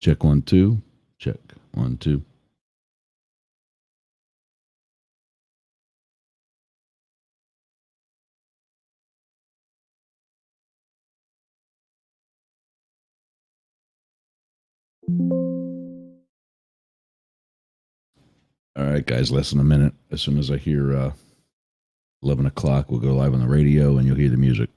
Check 1 2. Check 1 2. All right, guys, less than a minute. As soon as I hear 11 o'clock, we'll go live on the radio and you'll hear the music.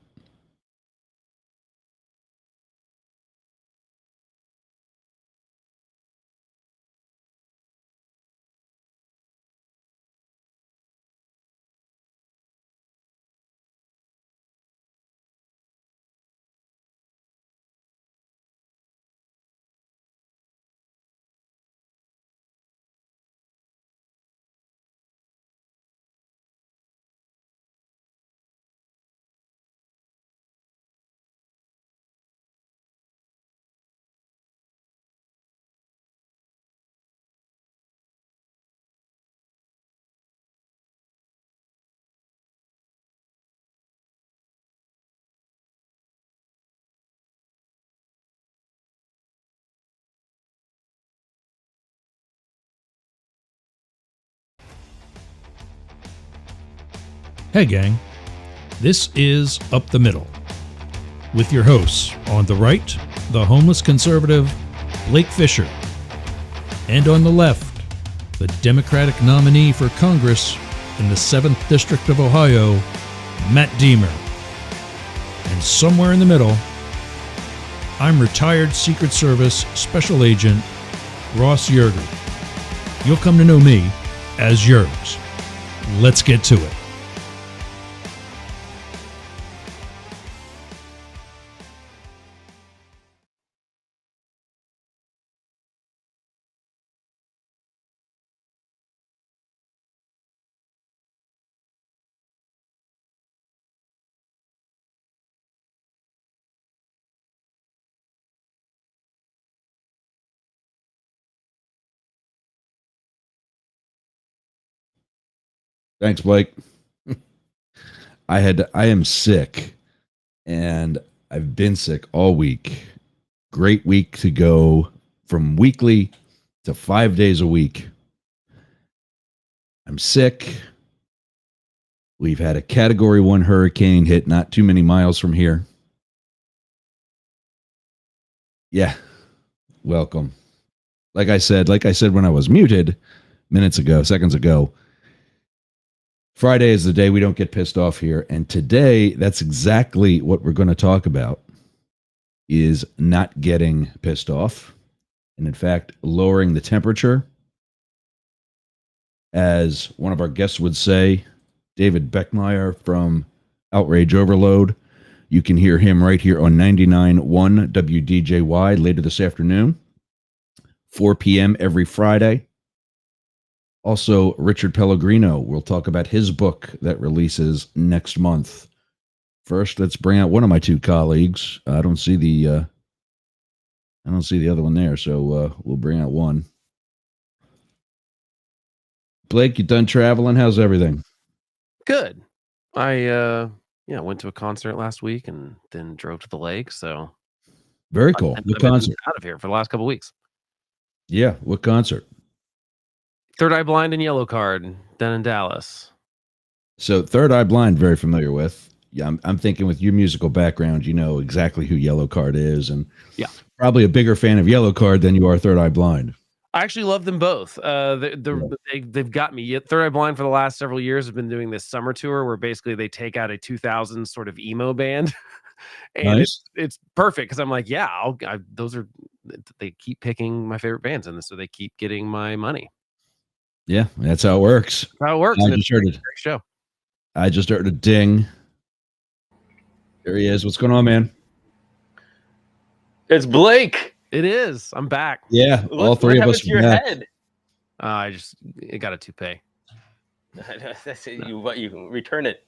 Hey gang, this is Up the Middle with your hosts on the right, the homeless conservative Blake Fisher, and on the left, the Democratic nominee for Congress in the 7th District of Ohio, Matt Deemer. And somewhere in the middle, I'm retired Secret Service Special Agent Ross Yergz. You'll come to know me as Yergz. Let's get to it. Thanks, Blake. I am sick, and I've been sick all week. Great week to go from weekly to 5 days a week. I'm sick. We've had a Category 1 hurricane hit not too many miles from here. Yeah, welcome. Like I said when I was muted seconds ago, Friday is the day we don't get pissed off here. And today, that's exactly what we're going to talk about, is not getting pissed off. And in fact, lowering the temperature. As one of our guests would say, David Beckemeyer from Outrage Overload. You can hear him right here on 99.1 WDJY later this afternoon, 4 p.m. every Friday. Also, Richard Pelligrino will talk about his book that releases next month. First, let's bring out one of my two colleagues. I don't see the other one there, so we'll bring out one. Blake, you done traveling? How's everything? Good. I went to a concert last week and then drove to the lake. So very cool. What concert? Out of here for the last couple of weeks. Yeah, what concert? Third Eye Blind and Yellow Card, down in Dallas. So Third Eye Blind, very familiar with. Yeah, I'm thinking with your musical background, you know exactly who Yellow Card is, and yeah, probably a bigger fan of Yellow Card than you are Third Eye Blind. I actually love them both. They've got me. Third Eye Blind for the last several years have been doing this summer tour where basically they take out a 2000s sort of emo band, and nice. it's perfect because I'm like, yeah, they keep picking my favorite bands, and so they keep getting my money. Yeah, that's how it works. That's how it works. I just heard it. Great show. I just heard a ding. There he is. What's going on, man? It's Blake. It is. I'm back. Yeah, all three of us. What happened to your head? I got a toupee. You return it.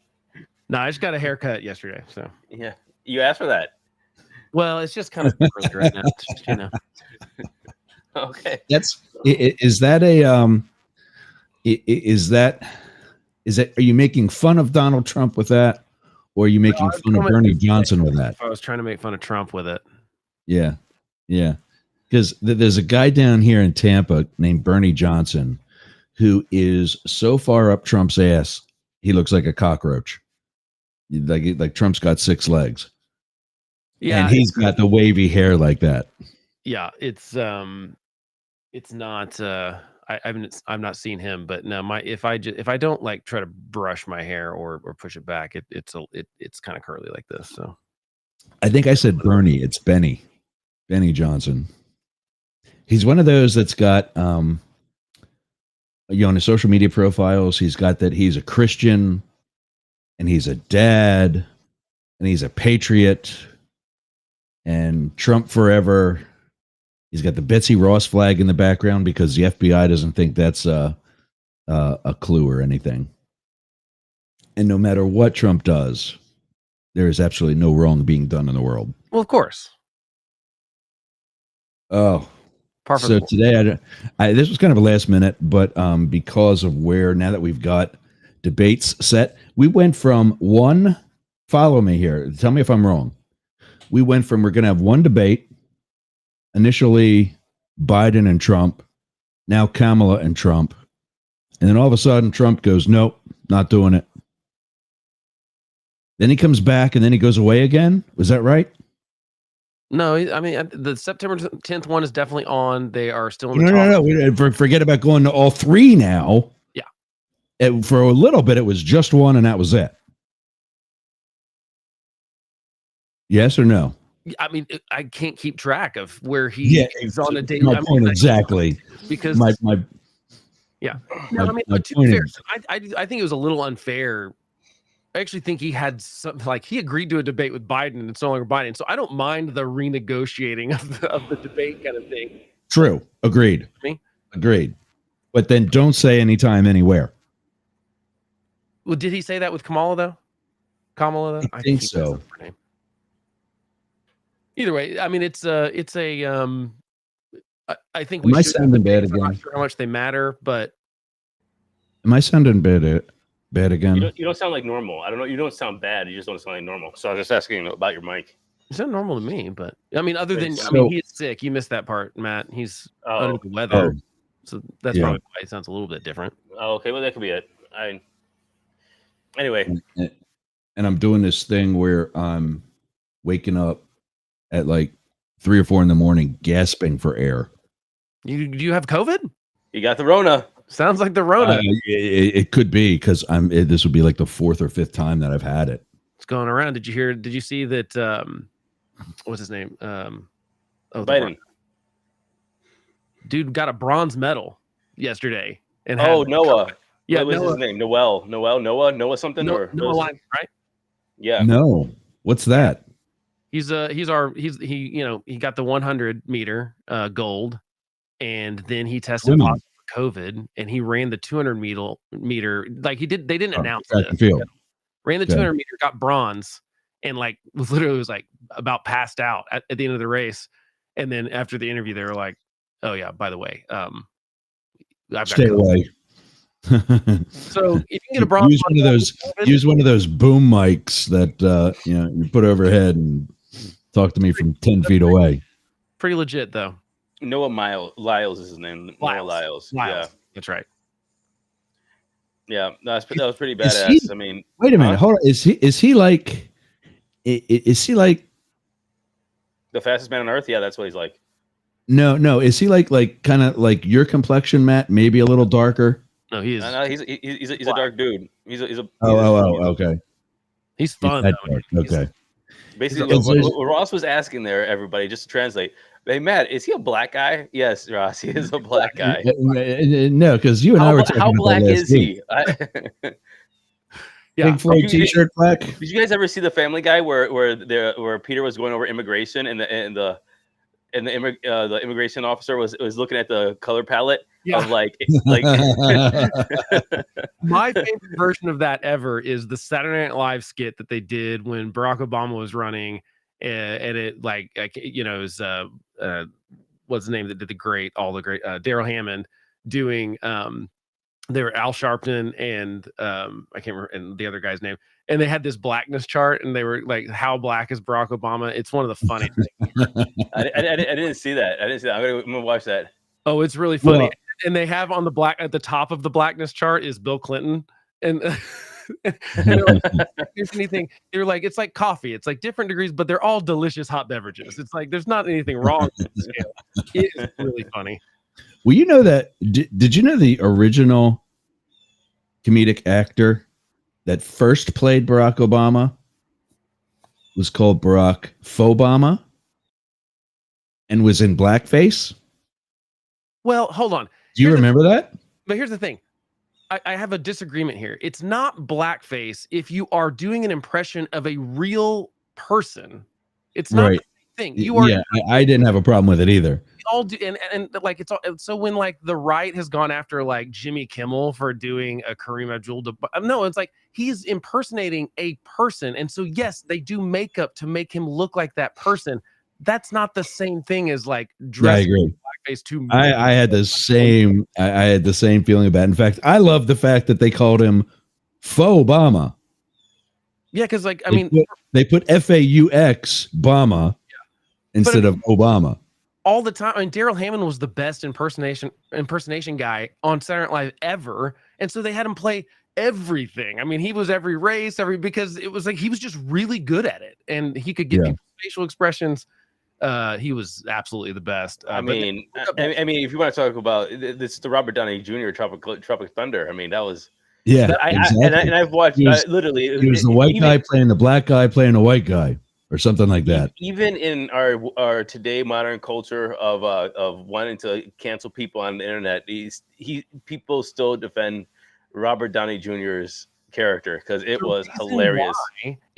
No, I just got a haircut yesterday. So yeah, you asked for that. Well, it's just kind of right now. Just, you know. Okay. Is that are you making fun of Donald Trump with that, or are you making fun of Bernie Johnson with that? I was trying to make fun of Trump with it. Yeah. because there's a guy down here in Tampa named Bernie Johnson who is so far up Trump's ass, he looks like a cockroach. Like Trump's got 6 legs. Yeah, And he's got the wavy hair like that. yeah, it's not. I've not seen him, but no, if I don't like try to brush my hair or push it back, it's kind of curly like this. So I think I said Bernie. It's Benny Johnson. He's one of those that's got, on his social media profiles, he's got that he's a Christian and he's a dad and he's a patriot and Trump forever. He's got the Betsy Ross flag in the background because the FBI doesn't think that's a clue or anything. And no matter what Trump does, there is absolutely no wrong being done in the world. well, of course. Oh, Perfect. so today this was kind of a last minute, but because of now that we've got debates set, we went from one. Follow me here. Tell me if I'm wrong. We're going to have one debate. Initially, Biden and Trump. Now Kamala and Trump. And then all of a sudden, Trump goes, nope, not doing it. Then he comes back and then he goes away again. Was that right? No, I mean the September 10th one is definitely on. They are still in the No. Forget about going to all 3 now. Yeah. For a little bit, it was just one, and that was it. Yes or no? I mean, I can't keep track of where he is on a daily. My point exactly. Because my yeah. No, I mean, my to be fair, is- I think it was a little unfair. I actually think he had something like he agreed to a debate with Biden and it's no longer Biden. So I don't mind the renegotiating of the debate kind of thing. True. Agreed. Me? Agreed. But then don't say anytime, anywhere. Well, did he say that with Kamala though? I think so. Either way, I mean, it's a. I think Am we I should have sounding bad debates. I'm not again? sure how much they matter, but Am I sounding bad again? You don't sound like normal. I don't know. You don't sound bad. You just don't sound like normal. So I was just asking about your mic. it's not normal to me. But I mean, other than So- he is sick. You missed that part, Matt. He's under Oh, the weather, Oh. so that's Yeah. probably why it sounds a little bit different. okay. Well, that could be it. Anyway, And I'm doing this thing where I'm waking up at like 3 or 4 in the morning, gasping for air. Do you have COVID? you got the Rona. Sounds like the Rona. It could be because this would be like the 4th or 5th time that I've had it. It's going around. Did you see that? What's his name? The Biden. dude got a bronze medal yesterday. And Oh, had Noah. COVID. Yeah, What was his name? Noah something? Noah Or what was Lyman, right? Yeah. No, what's that? He got the 100 meter gold, and then he tested Women. positive for COVID, and he ran the 200 meter like he did. They didn't announce Track it. and field. Ran the Okay. 200 meter, got bronze, and was like about passed out at the end of the race. And then after the interview, they were like, "Oh yeah, by the way, I've got Stay COVID." away. So if you can get a bronze, use one of those boom mics that you put overhead and talk to me from 10 feet away. pretty legit though. Noah Lyles is his name. Noah Lyles. Lyles. That's right. Yeah. That was pretty Is badass. he- I mean, Wait a minute, Huh? hold on. Is he like? Is he like? the fastest man on earth. Yeah, that's what he's like. No. Is he like kind of like your complexion, Matt? Maybe a little darker. No, he is. No, he's a dark dude. He's a Okay. He's fun. That though. dark. Okay. Basically, Is what Ross was asking there, everybody, just to translate. Hey, Matt, is he a black guy? Yes, Ross, he is a black guy. No, because you and I were talking How about black that is last week. he? Yeah. Pink Floyd T-shirt black. Did you guys ever see the Family Guy where Peter was going over immigration and the immigration officer was looking at the color palette of like My favorite version of that ever is the Saturday Night Live skit that they did when Barack Obama was running, and it it was what's the name that did all the great Daryl Hammond doing they were Al Sharpton and I can't remember and the other guy's name, and they had this blackness chart, and they were like, "How black is Barack Obama?" It's one of the funny things. I didn't see that. I didn't see that. I'm gonna watch that. Oh, it's really funny. Well, And they have on the black at the top of the blackness chart is Bill Clinton, and, and they're like, "There's anything?" They're like, "It's like coffee. It's like different degrees, but they're all delicious hot beverages. It's like there's not anything wrong with the scale." It is really funny. well, you know that. Did you know the original comedic actor that first played Barack Obama was called Barack Fobama and was in blackface? Well, hold on. Do you Here's the- remember that? But here's the thing. I have a disagreement here. It's not blackface if you are doing an impression of a real person. It's not Right. the same thing. You are Yeah, I didn't have a problem with it either. all do, and like it's all so when like the right has gone after like Jimmy Kimmel for doing a Kareem Abdul-Jabbar. No, it's like he's impersonating a person, and so yes, they do makeup to make him look like that person. That's not the same thing as like Yeah, I dressing agree. blackface to. I had the same. I had the same feeling about it. In fact, I love the fact that they called him Faux-Obama. Yeah, because like I mean, They put FAUX Obama instead of Obama. all the time. I mean, Daryl Hammond was the best impersonation guy on Saturday Night Live ever, and so they had him play everything. I mean, he was every race, because it was like he was just really good at it, and he could get Yeah. people's facial expressions. He was absolutely the best. I mean, if you want to talk about this, the Robert Downey Jr. Tropic Thunder. I mean, that was. Yeah, But exactly. I've watched He was- literally. He was the white guy playing the black guy playing a white guy, or something like that. Even in our today modern culture of wanting to cancel people on the internet, people still defend Robert Downey Jr.'s character because it was hilarious.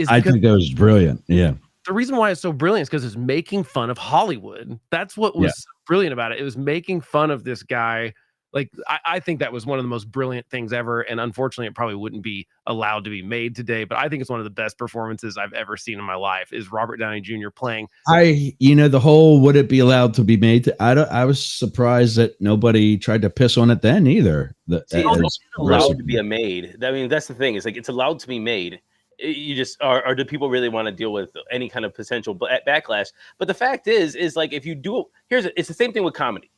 I think that was brilliant. Yeah. The reason why it's so brilliant is because it's making fun of Hollywood. That's what was so brilliant about it. It was making fun of this guy. Like, I think that was one of the most brilliant things ever. And unfortunately, it probably wouldn't be allowed to be made today. But I think it's one of the best performances I've ever seen in my life is Robert Downey Jr. playing. The whole would it be allowed to be made? I was surprised that nobody tried to piss on it then either. It's allowed to be made. I mean, that's the thing. It's like it's allowed to be made. You just or do people really want to deal with any kind of potential backlash? But the fact is like if you do it's the same thing with comedy.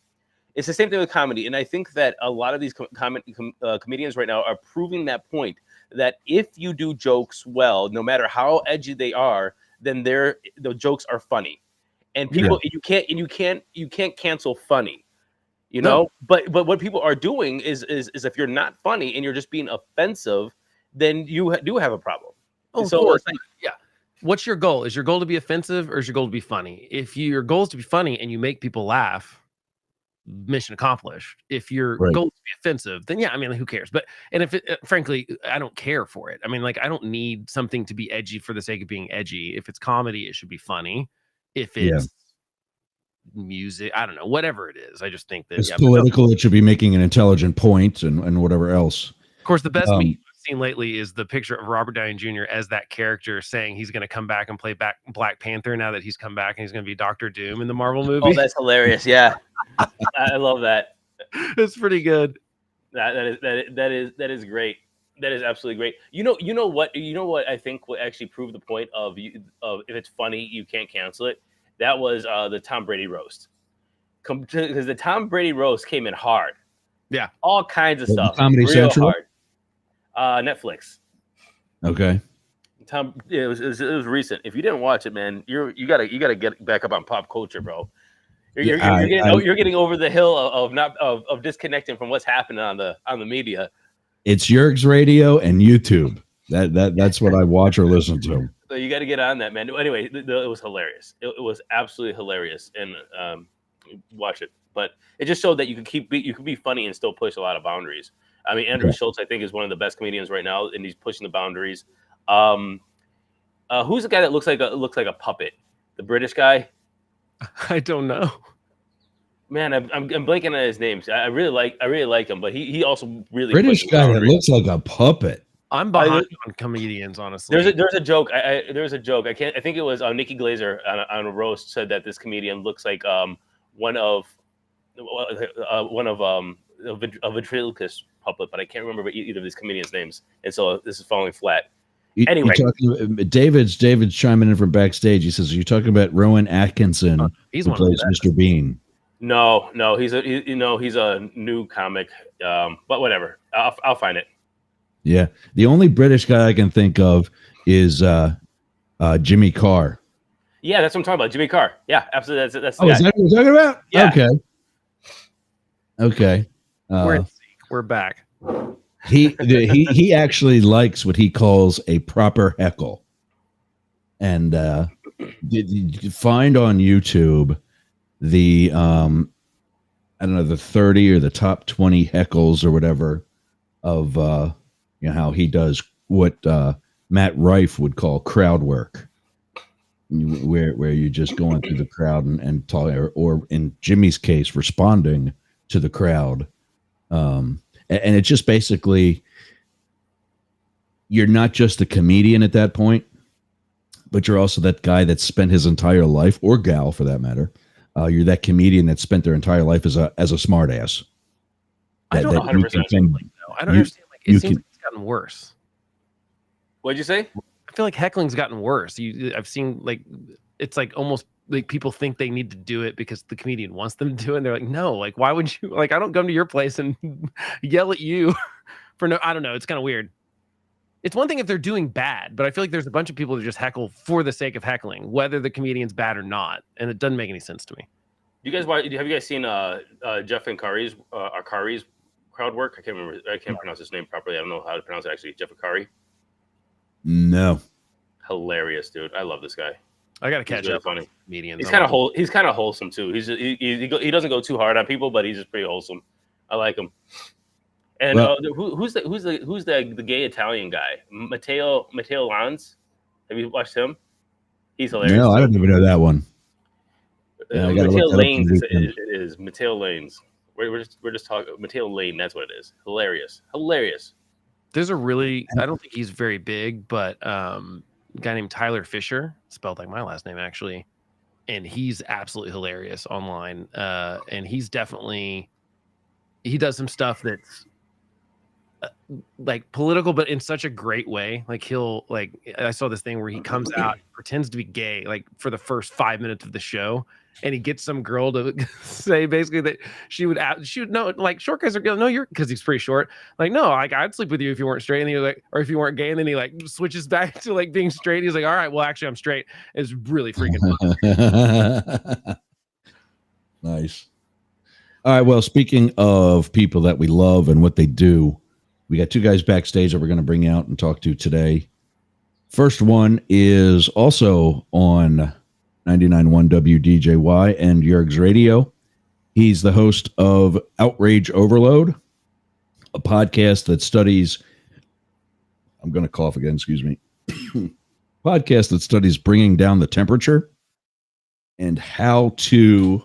It's the same thing with comedy, and I think that a lot of these comedians right now are proving that point. That if you do jokes well, no matter how edgy they are, then the jokes are funny, and people you can't cancel funny, you know. No. But what people are doing is if you're not funny and you're just being offensive, then you do have a problem. Oh, so of course. it's like, Yeah. What's your goal? Is your goal to be offensive or is your goal to be funny? If your goal is to be funny and you make people laugh, mission accomplished. If your goal is to be offensive, then I mean, who cares? But frankly, I don't care for it. I mean, like, I don't need something to be edgy for the sake of being edgy. If it's comedy, it should be funny. If it's music, I don't know, whatever it is. I just think that it's political. It should be making an intelligent point and whatever else. Of course, the best meme I've seen lately is the picture of Robert Downey Jr. as that character saying he's going to come back and play Black Panther now that he's come back and he's going to be Dr. Doom in the Marvel movie. Oh, that's hilarious! Yeah, I love that. It's pretty good. That is great. That is absolutely great. You know what I think would actually prove the point of if it's funny you can't cancel it. That was the Tom Brady roast, because the Tom Brady roast came in hard. Yeah, all kinds of stuff. Comedy Central. Hard. Netflix. Okay. It was recent. If you didn't watch it, man, you gotta get back up on pop culture, bro. You're getting over the hill of disconnecting from what's happening on the media. It's Yergz Radio and YouTube. That's what I watch or listen to. So you got to get on that, man. Anyway, it was hilarious. It was absolutely hilarious, and watch it. But it just showed that you can be funny and still push a lot of boundaries. I mean, Andrew Schultz, I think, is one of the best comedians right now, and he's pushing the boundaries. Who's the guy that looks like a puppet? The British guy? I don't know. Man, I'm blanking on his names. I really like him, but he also really British guy that looks like a puppet. I'm behind on comedians, honestly. There's a joke. There's a joke. I think it was Nikki Glazer on a roast said that this comedian looks like one of a ventriloquist puppet, but I can't remember either of these comedians' names, and so this is falling flat. You, Anyway, David's chiming in from backstage. He says, "You're talking about Rowan Atkinson, he's who one of the plays best. Mr. Bean." no, he's a new comic, but whatever. I'll find it. Yeah, the only British guy I can think of is Jimmy Carr. Yeah, that's what I'm talking about. Jimmy Carr. Yeah, absolutely. That's the Oh, guy. is that what we're talking about? Yeah. Okay. We're back. He actually likes what he calls a proper heckle, and you find on YouTube the I don't know, the 30 or the top 20 heckles or whatever of how he does what Matt Rife would call crowd work, where you're just going through the crowd and talking, or in Jimmy's case, responding to the crowd. And it's just basically, you're not just a comedian at that point, but you're also that guy that spent his entire life, or gal for that matter. You're that comedian that spent their entire life as a smart ass. I don't 100% understand. I don't understand. Like, it seems like it's gotten worse. What'd you say? I feel like heckling's gotten worse. I've seen like it's like almost like people think they need to do it because the comedian wants them to do it. And they're like, no, like why would you? Like I don't come to your place and yell at you for no. I don't know. It's kind of weird. It's one thing if they're doing bad, but I feel like there's a bunch of people that just heckle for the sake of heckling, whether the comedian's bad or not, and it doesn't make any sense to me. Have you guys seen Jeff and Kari's crowd work? I can't remember. I can't pronounce his name properly. I don't know how to pronounce it actually. Jeff Akari. No. Hilarious, dude. I love this guy. I gotta catch up. Funny Comedians. He's kind of wholesome too. He doesn't go too hard on people, but he's just pretty wholesome. I like him. And who's the gay Italian guy? Matteo Lanz. Have you watched him? He's hilarious. No, I don't even know that one. Yeah, Matteo Lanes is Matteo Lanes. We're just talking Matteo Lane. That's what it is. Hilarious. There's a really, I don't think he's very big, but a guy named Tyler Fisher, spelled like my last name actually, and he's absolutely hilarious online. And he does some stuff that's like political, but in such a great way. Like I saw this thing where he comes out, pretends to be gay, like for the first 5 minutes of the show, and he gets some girl to say basically that she would no, like short guys are gay. No, because he's pretty short. Like, no, like I'd sleep with you if you weren't straight. And he was like, or if you weren't gay, and then he like switches back to like being straight. He's like, all right, well, actually I'm straight. It's really freaking fun. Nice. All right. Well, speaking of people that we love and what they do, we got two guys backstage that we're going to bring out and talk to today. First one is also on 99.1 WDJY and Yergz Radio. He's the host of Outrage Overload, a podcast that studies, I'm going to cough again, excuse me, podcast that studies bringing down the temperature and how to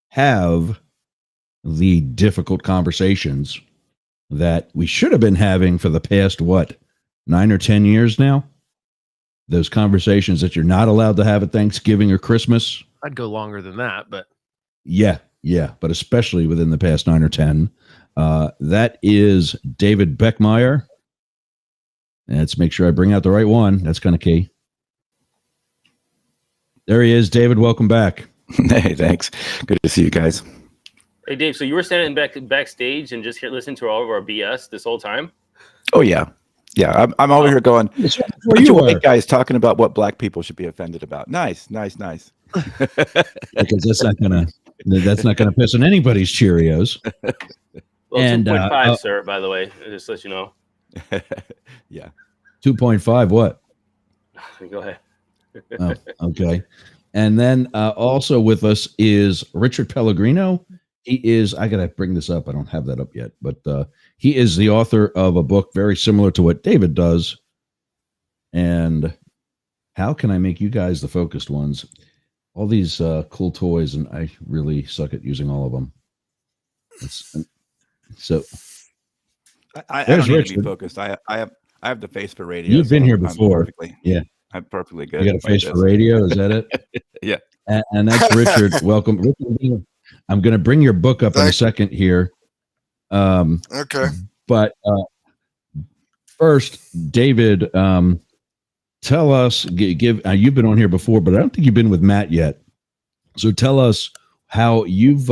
have the difficult conversations that we should have been having for the past, 9 or 10 years now? Those conversations that you're not allowed to have at Thanksgiving or Christmas. I'd go longer than that, but yeah, but especially within the past 9 or 10. That is David Beckemeyer. Let's make sure I bring out the right one. That's kind of key. There he is. David, welcome back. Hey, thanks. Good to see you guys. Hey, Dave, so you were standing backstage and just listening to all of our BS this whole time? Oh, yeah. Yeah, I'm over here going, bunch of white guys talking about what black people should be offended about. Nice. Because that's not gonna piss on anybody's Cheerios. Well, and 2.5, sir, by the way, just to let you know. Yeah. 2.5, what? Go ahead. Oh, okay. And then also with us is Richard Pelligrino. He is, I got to bring this up. I don't have that up yet, but he is the author of a book very similar to what David does. And how can I make you guys the focused ones? All these cool toys, and I really suck at using all of them. So I don't need to be focused. I have the face for radio. You've been here before. I'm perfectly good. You got a face for radio? Is that it? Yeah. And that's Richard. Welcome. Richard, I'm going to bring your book up in a second here. Okay. But first, David, tell us, give you've been on here before, but I don't think you've been with Matt yet. So tell us how you've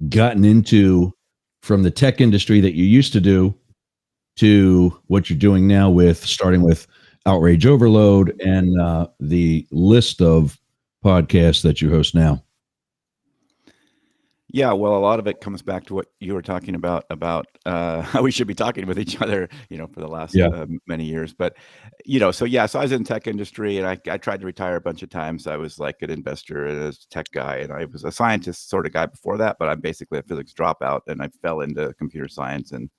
gotten into from the tech industry that you used to do to what you're doing now with starting with Outrage Overload and the list of podcasts that you host now. Yeah, well, a lot of it comes back to what you were talking about how we should be talking with each other, for the last many years. But, so I was in tech industry, and I tried to retire a bunch of times. I was like an investor and a tech guy, and I was a scientist sort of guy before that, but I'm basically a physics dropout, and I fell into computer science and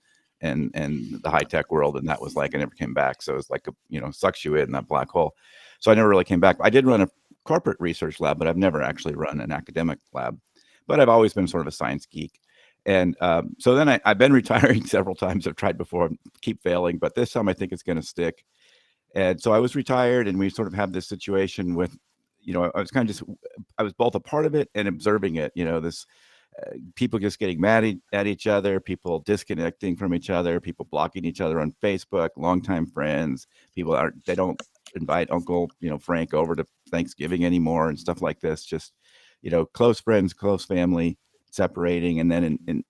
the high tech world, and that was like I never came back. So it was like sucks you in that black hole. So I never really came back. I did run a corporate research lab, but I've never actually run an academic lab. But I've always been sort of a science geek. And so then I've been retiring several times. I've tried before, keep failing, but this time I think it's going to stick. And so I was retired, and we sort of had this situation with, I was kind of I was both a part of it and observing it, this people just getting mad at each other, people disconnecting from each other, people blocking each other on Facebook, longtime friends, they don't invite Uncle, Frank over to Thanksgiving anymore and stuff like this. Just, close friends, close family separating. And then, in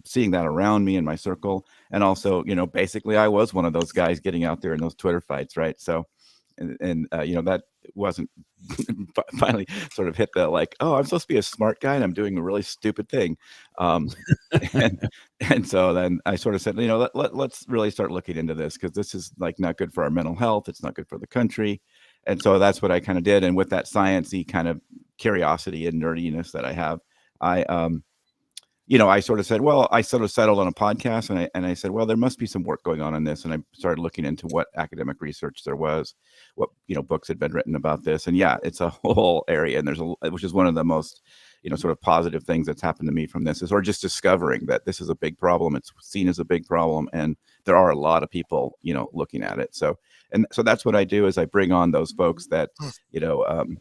seeing that around me in my circle. And also, basically I was one of those guys getting out there in those Twitter fights. Right. So, and that wasn't finally sort of hit that, like, oh, I'm supposed to be a smart guy and I'm doing a really stupid thing. And so then I sort of said, let's really start looking into this, because this is like not good for our mental health. It's not good for the country. And so that's what I kind of did. And with that sciencey kind of curiosity and nerdiness that I have, I sort of said, well, I sort of settled on a podcast, and I said, well, there must be some work going on this. And I started looking into what academic research there was, what, books had been written about this. And yeah, it's a whole area. And which is one of the most, sort of positive things that's happened to me from this is, or just discovering that this is a big problem. It's seen as a big problem. And there are a lot of people, looking at it. So that's what I do, is I bring on those folks that,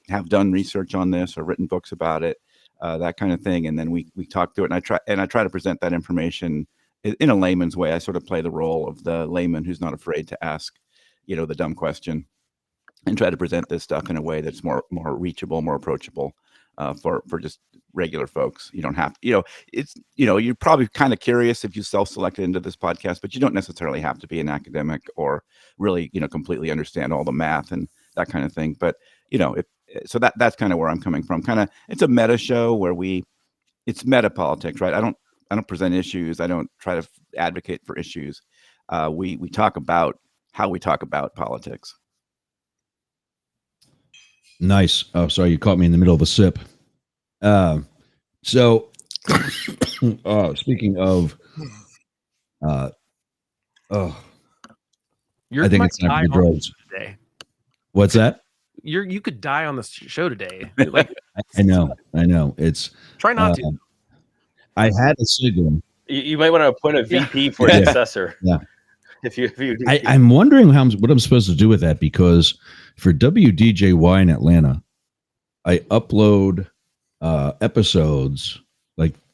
have done research on this or written books about it. That kind of thing, and then we talk through it, and I try to present that information in a layman's way. I sort of play the role of the layman who's not afraid to ask, the dumb question, and try to present this stuff in a way that's more reachable, more approachable for just regular folks. You don't have, it's you're probably kind of curious if you self-selected into this podcast, but you don't necessarily have to be an academic or really completely understand all the math and that kind of thing. But so that's kind of where I'm coming from. Kind of, it's a meta show where it's meta politics, right? I don't present issues. I don't try to advocate for issues. We talk about how we talk about politics. Nice. Oh, sorry, you caught me in the middle of a sip. So speaking of, I think it's time for drugs today. What's that? You could die on the show today. Like, I know. It's try not to. I had a signal. You might want to appoint a VP for a successor. Yeah. If you I'm wondering what I'm supposed to do with that, because for WDJY in Atlanta, I upload episodes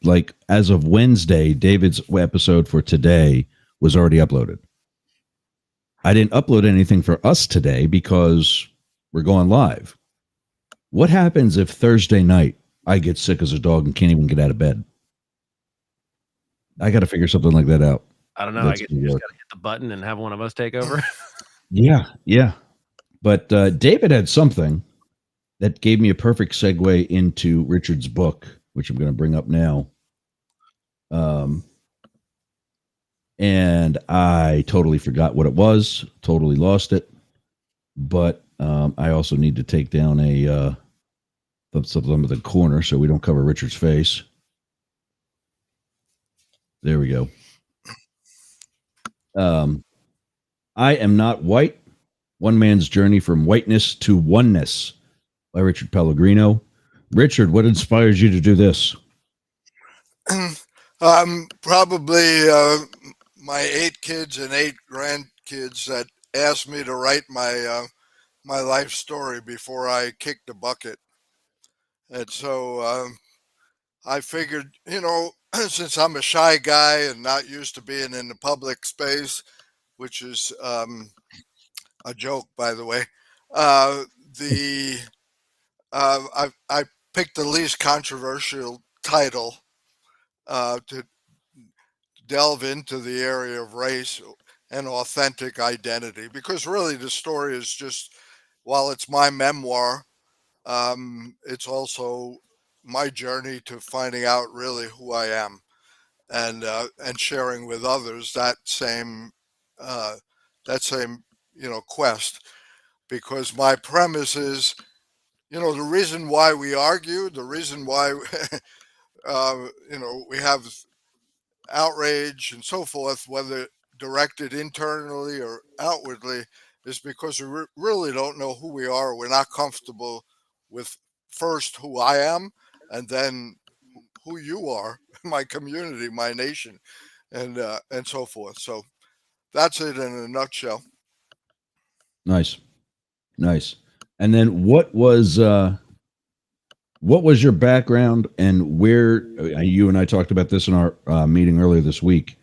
like as of Wednesday. David's episode for today was already uploaded. I didn't upload anything for us today because we're going live. What happens if Thursday night I get sick as a dog and can't even get out of bed? I got to figure something like that out. I don't know. I guess you just got to hit the button and have one of us take over. Yeah. But David had something that gave me a perfect segue into Richard's book, which I'm going to bring up now. And I totally forgot what it was, totally lost it. But I also need to take down some of the corner so we don't cover Richard's face. There we go. I Am Not White, One Man's Journey from Whiteness to Oneness by Richard Pelligrino. Richard, what inspires you to do this? Probably my 8 kids and 8 grandkids that asked me to write my my life story before I kicked the bucket. And so I figured, since I'm a shy guy and not used to being in the public space, which is a joke, by the way, the I picked the least controversial title to delve into the area of race and authentic identity, because really the story is just, while it's my memoir, it's also my journey to finding out really who I am, and sharing with others uh, that same quest. Because my premise is, the reason why we argue, the reason why we have outrage and so forth, whether directed internally or outwardly, is because we really don't know who we are. We're not comfortable with first who I am, and then who you are, my community, my nation, and so forth. So that's it in a nutshell. Nice. And then what was your background, and where you and I talked about this in our meeting earlier this week?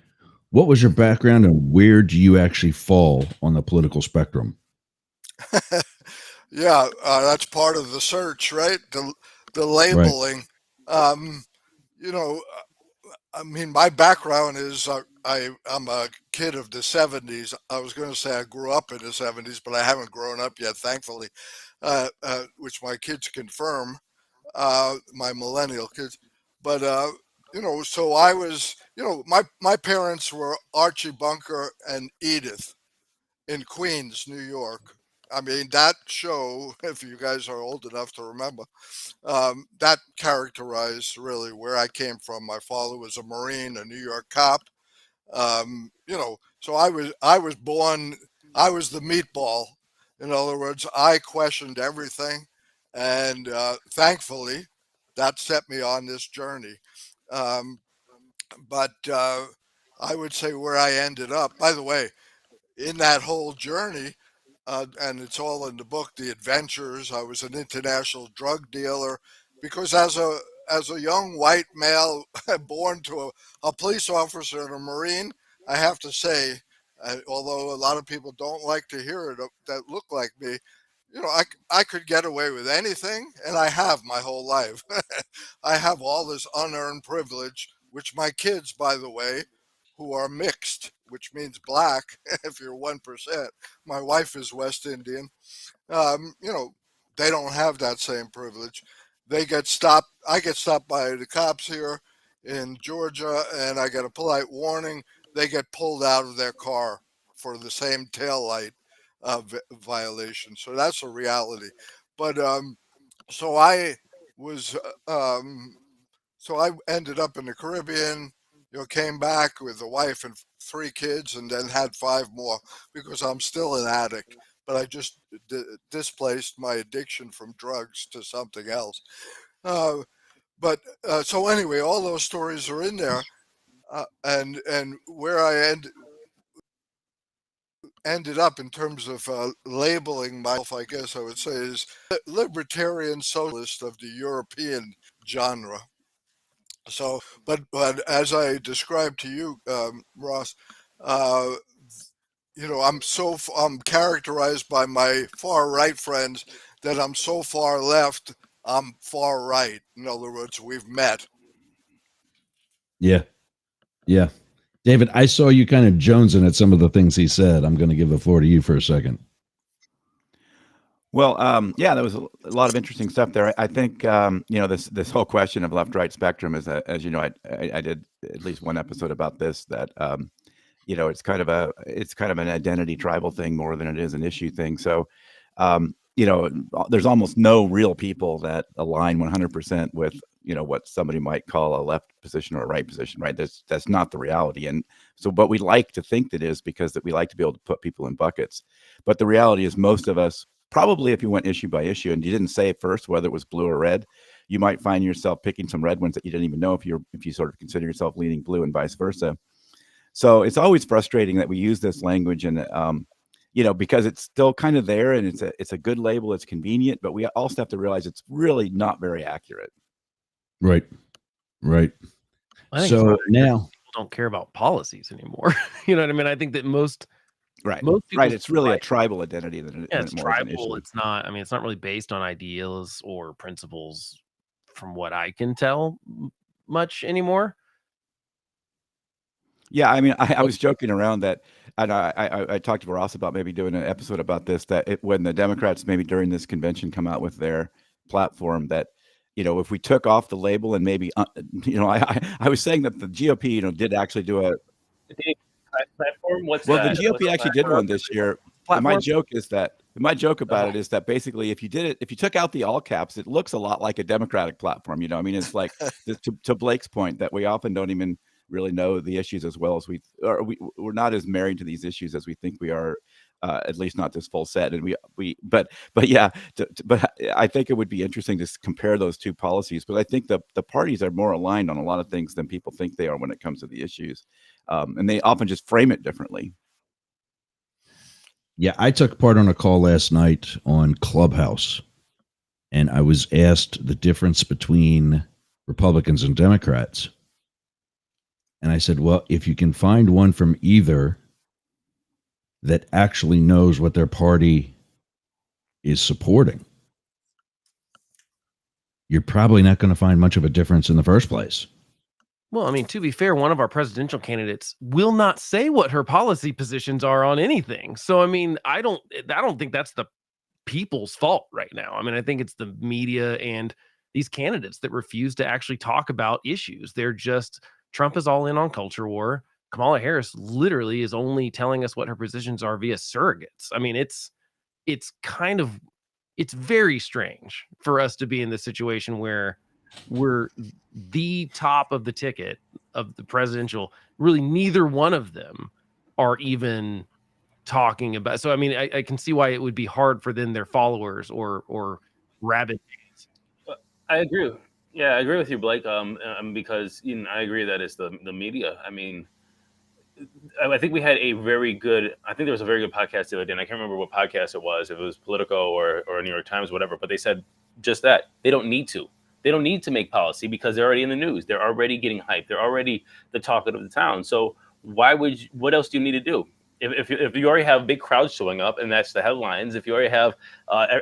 What was your background, and where do you actually fall on the political spectrum? Yeah, that's part of the search, right? The Right. labeling. Um, you know, I mean, my background is I'm a kid of the '70s. I was going to say I grew up in the '70s, but I haven't grown up yet, thankfully, which my kids confirm, my millennial kids. But so I was, my parents were Archie Bunker and Edith in Queens, New York. I mean, that show, if you guys are old enough to remember, that characterized really where I came from. My father was a Marine, a New York cop. So I was born. I was the meatball. In other words, I questioned everything, and thankfully, that set me on this journey. Um, but I would say where I ended up. By the way, in that whole journey, and it's all in the book, The Adventures. I was an international drug dealer because as a young white male born to a police officer and a Marine, I have to say, although a lot of people don't like to hear it that look like me, I could get away with anything, and I have my whole life. I have all this unearned privilege, which my kids, by the way, who are mixed, which means black, if you're 1%. My wife is West Indian. Um, you know, they don't have that same privilege. They get stopped. I get stopped by the cops here in Georgia, and I get a polite warning. They get pulled out of their car for the same tail light violation. So that's a reality. But so I was so I ended up in the Caribbean, came back with a wife and three kids, and then had five more because I'm still an addict. But I just displaced my addiction from drugs to something else. Uh, but so anyway, all those stories are in there, and where I ended up in terms of labeling myself, I guess I would say, is libertarian socialist of the European genre. So, but as I described to you, Ross, uh, I'm characterized by my far right friends that I'm so far left, I'm far right. In other words, we've met. Yeah. David, I saw you kind of jonesing at some of the things he said. I'm going to give the floor to you for a second. Well, yeah, there was a lot of interesting stuff there. I think this whole question of left-right spectrum is, as you know, I did at least one episode about this. That it's kind of an identity tribal thing more than it is an issue thing. So, there's almost no real people that align 100% with what somebody might call a left position or a right position, right? That's not the reality. And so, but we like to think that is because that we like to be able to put people in buckets. But the reality is, most of us, probably if you went issue by issue and you didn't say first whether it was blue or red, you might find yourself picking some red ones that you didn't even know if you sort of consider yourself leaning blue, and vice versa. So it's always frustrating that we use this language, and because it's still kind of there, and it's a good label, it's convenient, but we also have to realize it's really not very accurate. Right. I think So now, people don't care about policies anymore. You know what I mean? I think that most people right. It's really a tribal identity than it's more as an tribal. issue. It's not. I mean, it's not really based on ideals or principles, from what I can tell, much anymore. Yeah, I mean, I was joking around that, and I talked to Ross about maybe doing an episode about this, that when the Democrats maybe during this convention come out with their platform, that, if we took off the label and maybe, I was saying that the GOP, did actually do a platform. What's well, that? the GOP actually did one this year. And my joke about it is that basically, if you took out the all caps, it looks a lot like a Democratic platform. I mean, it's like to Blake's point that we often don't even really know the issues as well as we're not as married to these issues as we think we are, at least not this full set. And but yeah, but I think it would be interesting to compare those two policies. But I think the parties are more aligned on a lot of things than people think they are when it comes to the issues, and they often just frame it differently. yeah, I took part on a call last night on Clubhouse, and I was asked the difference between Republicans and Democrats. And I said, well, if you can find one from either that actually knows what their party is supporting, you're probably not going to find much of a difference in the first place. Well, I mean, to be fair, one of our presidential candidates will not say what her policy positions are on anything. So, I mean, I don't think that's the people's fault right now. I mean, I think it's the media and these candidates that refuse to actually talk about issues. Trump is all in on culture war. Kamala Harris literally is only telling us what her positions are via surrogates. I mean, it's very strange for us to be in this situation where we're the top of the ticket of the presidential. Really, neither one of them are even talking about. So, I mean, I can see why it would be hard for then their followers or rabid fans. I agree. Yeah, I agree with you, Blake. Because I agree that it's the media. I mean, I think there was a very good podcast the other day, and I can't remember what podcast it was. If it was Politico or New York Times, whatever. But they said just that they don't need to. They don't need to make policy because they're already in the news. They're already getting hyped. They're already the talk of the town. So what else do you need to do? If you already have big crowds showing up and that's the headlines, if you already have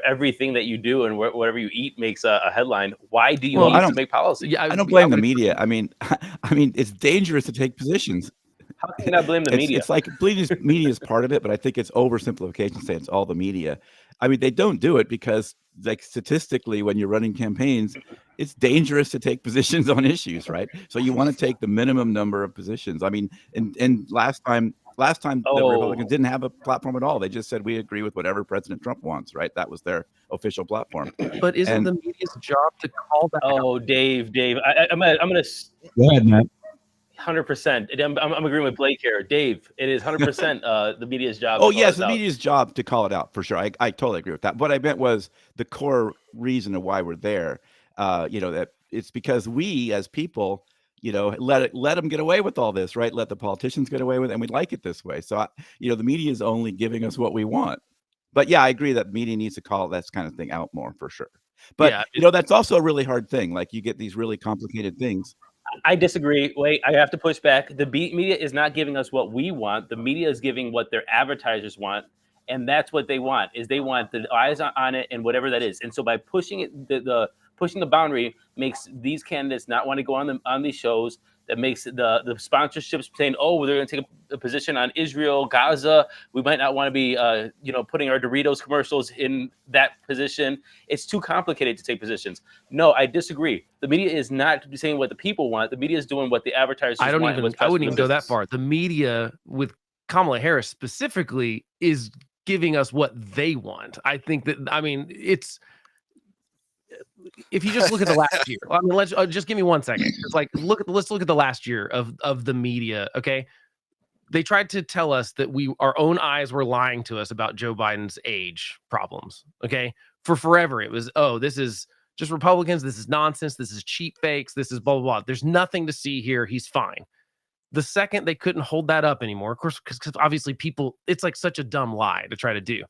everything that you do and whatever you eat makes a headline, why do you need to make policy? Yeah, I don't blame the media. I mean, it's dangerous to take positions. How can you not blame the media? It's like media is part of it, but I think it's oversimplification to say it's all the media. I mean, they don't do it because, like, statistically, when you're running campaigns, it's dangerous to take positions on issues, right? So you want to take the minimum number of positions. I mean, and last time the Republicans didn't have a platform at all. They just said we agree with whatever President Trump wants, right? That was their official platform. But isn't the media's job to call that? Oh, Dave, I'm gonna Go ahead, Matt. 100%. I'm agreeing with Blake here. Dave, it is 100% the media's job. Oh, yes, the media's job to call it out for sure. I totally agree with that. What I meant was the core reason of why we're there. That it's because we as people, let them get away with all this, right? Let the politicians get away with it, and we like it this way. So, the media is only giving us what we want. But yeah, I agree that media needs to call that kind of thing out more for sure. But that's also a really hard thing. Like, you get these really complicated things. I disagree. Wait, I have to push back. The media is not giving us what we want. The media is giving what their advertisers want, and that's what they want. Is they want the eyes on it and whatever that is. And so by pushing it, pushing the boundary makes these candidates not want to go on these shows. That makes the sponsorships saying, oh, they're going to take a position on Israel, Gaza. We might not want to be, putting our Doritos commercials in that position. It's too complicated to take positions. No, I disagree. The media is not saying what the people want. The media is doing what the advertisers want. I wouldn't even go that far. The media with Kamala Harris specifically is giving us what they want. I think that, if you just look at the last year, let's just give me 1 second. It's like, let's look at the last year of the media. Okay. They tried to tell us that our own eyes were lying to us about Joe Biden's age problems. Okay. For forever. It was, this is just Republicans. This is nonsense. This is cheap fakes. This is blah, blah, blah. There's nothing to see here. He's fine. The second they couldn't hold that up anymore, of course, because obviously it's like such a dumb lie to try to do.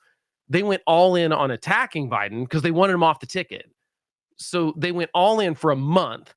They went all in on attacking Biden because they wanted him off the ticket. So they went all in for a month,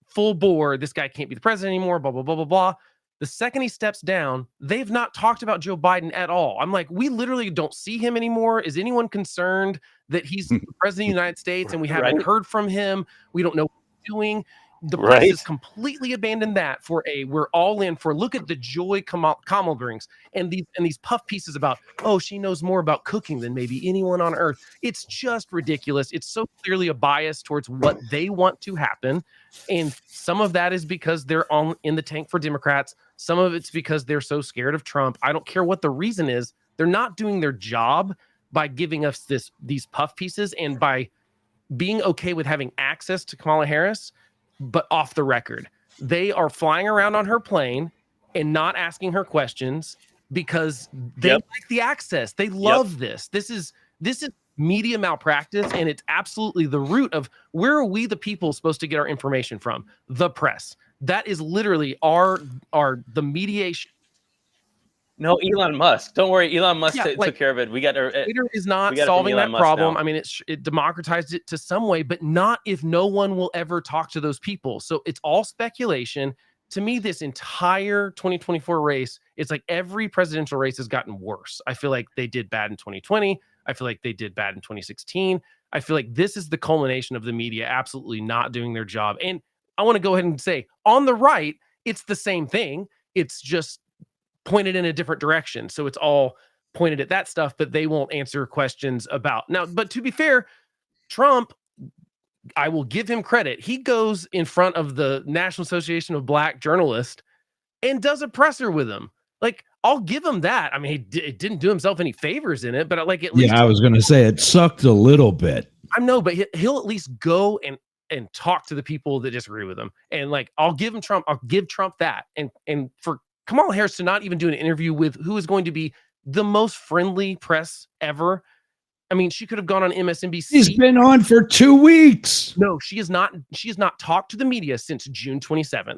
full bore. This guy can't be the president anymore. Blah blah blah blah blah. The second he steps down, they've not talked about Joe Biden at all. I'm like, we literally don't see him anymore. Is anyone concerned that he's the president of the United States and we haven't heard from him? We don't know what he's doing. The press has completely abandoned that for we're all in for look at the joy Kamala brings and these puff pieces about, oh, she knows more about cooking than maybe anyone on earth. It's just ridiculous. It's so clearly a bias towards what they want to happen. And some of that is because they're in the tank for Democrats. Some of it's because they're so scared of Trump. I don't care what the reason is. They're not doing their job by giving us these puff pieces and by being okay with having access to Kamala Harris, but off the record. They are flying around on her plane and not asking her questions because they like the access. They love this. This is media malpractice, and it's absolutely the root of where are we the people supposed to get our information from? The press. That is literally the mediation. No, Elon Musk. Don't worry, Elon Musk took care of it. We got Twitter is not solving that problem. I mean, it democratized it to some way, but not if no one will ever talk to those people. So it's all speculation. To me, this entire 2024 race, it's like every presidential race has gotten worse. I feel like they did bad in 2020. I feel like they did bad in 2016. I feel like this is the culmination of the media absolutely not doing their job. And I want to go ahead and say on the right, it's the same thing. It's just pointed in a different direction. So it's all pointed at that stuff, but they won't answer questions about now. But to be fair, Trump, I will give him credit. He goes in front of the National Association of Black Journalists and does a presser with him. Like, I'll give him that. I mean, it didn't do himself any favors in it, but like at least. Yeah, I was going to say it sucked a little bit. I know, but he'll at least go and talk to the people that disagree with him. And like, I'll give Trump that. And for Kamala Harris to not even do an interview with who is going to be the most friendly press ever. I mean, she could have gone on MSNBC. She's been on for 2 weeks. No, she has not. She has not talked to the media since June 27th.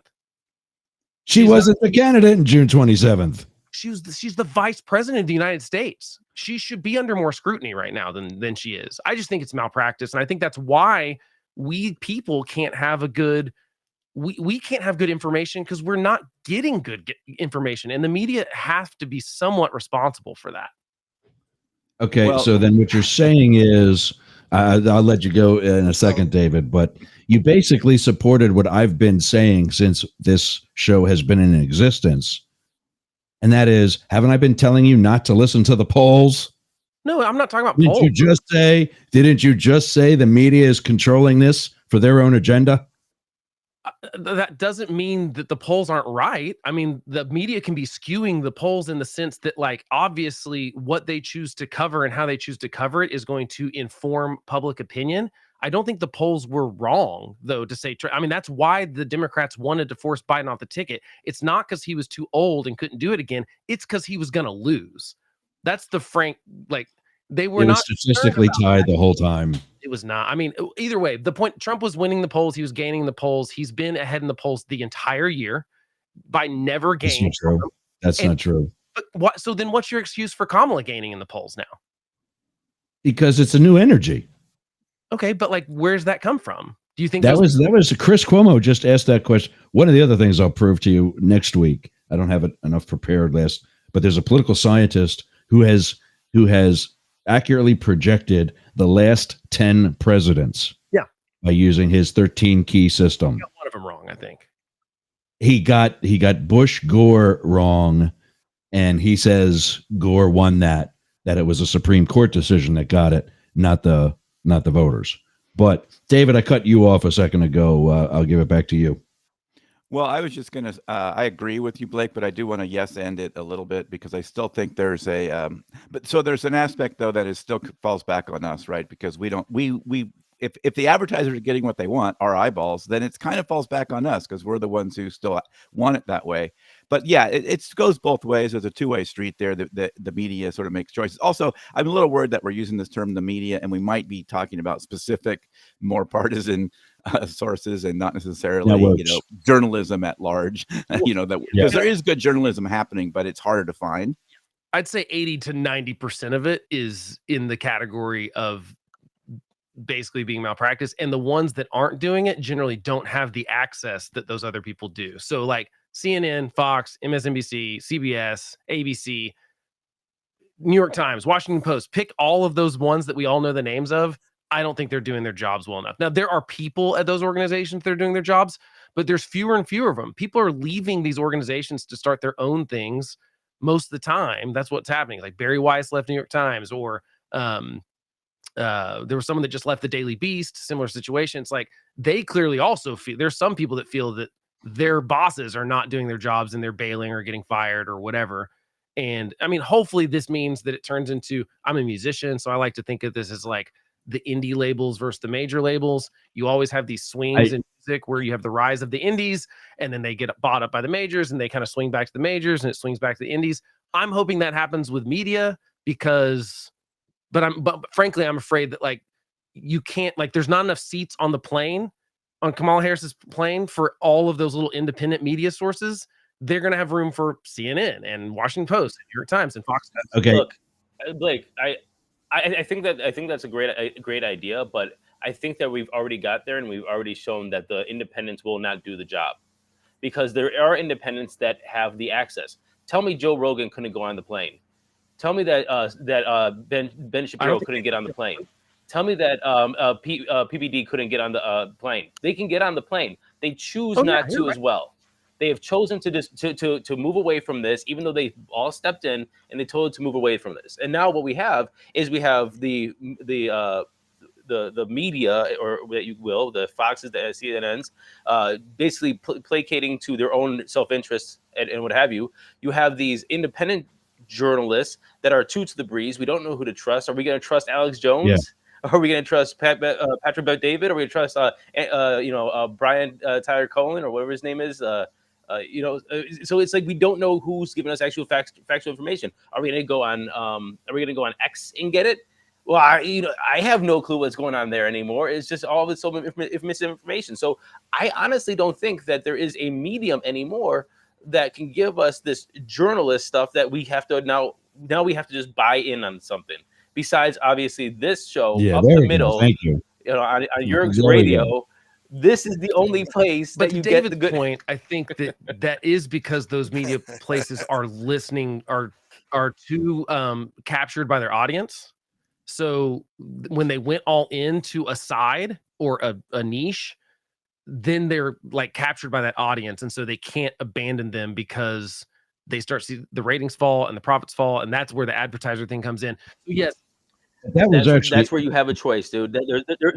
She wasn't the candidate in June 27th. She's the vice president of the United States. She should be under more scrutiny right now than she is. I just think it's malpractice. And I think that's why we people can't have a good we can't have good information because we're not getting good information, and the media have to be somewhat responsible for that. Okay, well, so then what you're saying is, I'll let you go in a second, David, but you basically supported what I've been saying since this show has been in existence, and that is, haven't I been telling you not to listen to the polls? No, I'm not talking about polls. Didn't you just say the media is controlling this for their own agenda? That doesn't mean that the polls aren't right. I mean, the media can be skewing the polls in the sense that, like, obviously what they choose to cover and how they choose to cover it is going to inform public opinion. I don't think the polls were wrong, though, to say, I mean, that's why the Democrats wanted to force Biden off the ticket. It's not because he was too old and couldn't do it again. It's because he was going to lose. That's the frank, like, they were not statistically tied the whole time. It was not. I mean, either way, the point, Trump was winning the polls. He was gaining the polls. He's been ahead in the polls the entire year by never gaining. That's not true. But what? So then what's your excuse for Kamala gaining in the polls now? Because it's a new energy. Okay, but like, where's that come from? Do you think that was Chris Cuomo just asked that question? One of the other things I'll prove to you next week. I don't have it enough prepared but there's a political scientist who has accurately projected the last 10 presidents. Yeah. By using his 13 key system. He got one of them wrong, I think. He got Bush Gore wrong, and he says Gore won that it was a Supreme Court decision that got it, not the voters. But David, I cut you off a second ago. I'll give it back to you. Well, I was just going to, I agree with you, Blake, but I do want to end it a little bit because I still think there's there's an aspect though that is still falls back on us, right? Because if the advertisers are getting what they want, our eyeballs, then it kind of falls back on us because we're the ones who still want it that way. But yeah, it goes both ways. There's a two-way street there. The media sort of makes choices. Also, I'm a little worried that we're using this term, the media, and we might be talking about specific, more partisan sources and not necessarily, journalism at large. Because there is good journalism happening, but it's harder to find. I'd say 80 to 90% of it is in the category of basically being malpractice, and the ones that aren't doing it generally don't have the access that those other people do. So like CNN, Fox, MSNBC, CBS, ABC, New York Times, Washington Post, pick all of those ones that we all know the names of. I don't think they're doing their jobs well enough. Now, there are people at those organizations that are doing their jobs, but there's fewer and fewer of them. People are leaving these organizations to start their own things most of the time. That's what's happening. Like Barry Weiss left New York Times, or there was someone that just left the Daily Beast, similar situation. It's like they clearly also feel, there's some people that feel that their bosses are not doing their jobs and they're bailing or getting fired or whatever. And I mean, hopefully this means that it turns into, I'm a musician, so I like to think of this as like the indie labels versus the major labels. You always have these swings in music where you have the rise of the indies, and then they get bought up by the majors, and they kind of swing back to the majors, and it swings back to the indies. I'm hoping that happens with media because, but frankly, I'm afraid that like you can't, like there's not enough seats on the plane, on Kamala Harris's plane, for all of those little independent media sources. They're going to have room for CNN and Washington Post, and New York Times, and Fox. Okay, Look, Blake, I think that's a great idea, but I think that we've already got there, and we've already shown that the independents will not do the job, because there are independents that have the access. Tell me Joe Rogan couldn't go on the plane. Tell me that Ben Shapiro couldn't get on the plane. Tell me that PBD couldn't get on the plane. They can get on the plane. They choose not to as well. They have chosen to move away from this, even though they all stepped in and they told to move away from this. And now what we have is the media, or that you will, the Foxes, the CNNs, basically placating to their own self-interest and what have you. You have these independent journalists that are two to the breeze. We don't know who to trust. Are we going to trust Alex Jones? Yeah. Are we going to trust Patrick Bet-David? Are we going to trust Brian Tyler Cohen, or whatever his name is? So it's like we don't know who's giving us actual factual information. Are we going to go on X and get it? Well, I have no clue what's going on there anymore. It's just all of it's so misinformation. So I honestly don't think that there is a medium anymore that can give us this journalist stuff that we have to now we have to just buy in on something. Besides, obviously, this show, Up the Middle, thank you. On Yergz Radio. This is the only place that you get the good point. I think that is because those media places are listening, are too captured by their audience. So when they went all into a side or a niche, then they're like captured by that audience, and so they can't abandon them because they start to see the ratings fall and the profits fall, and that's where the advertiser thing comes in. So yes. That's where you have a choice, dude.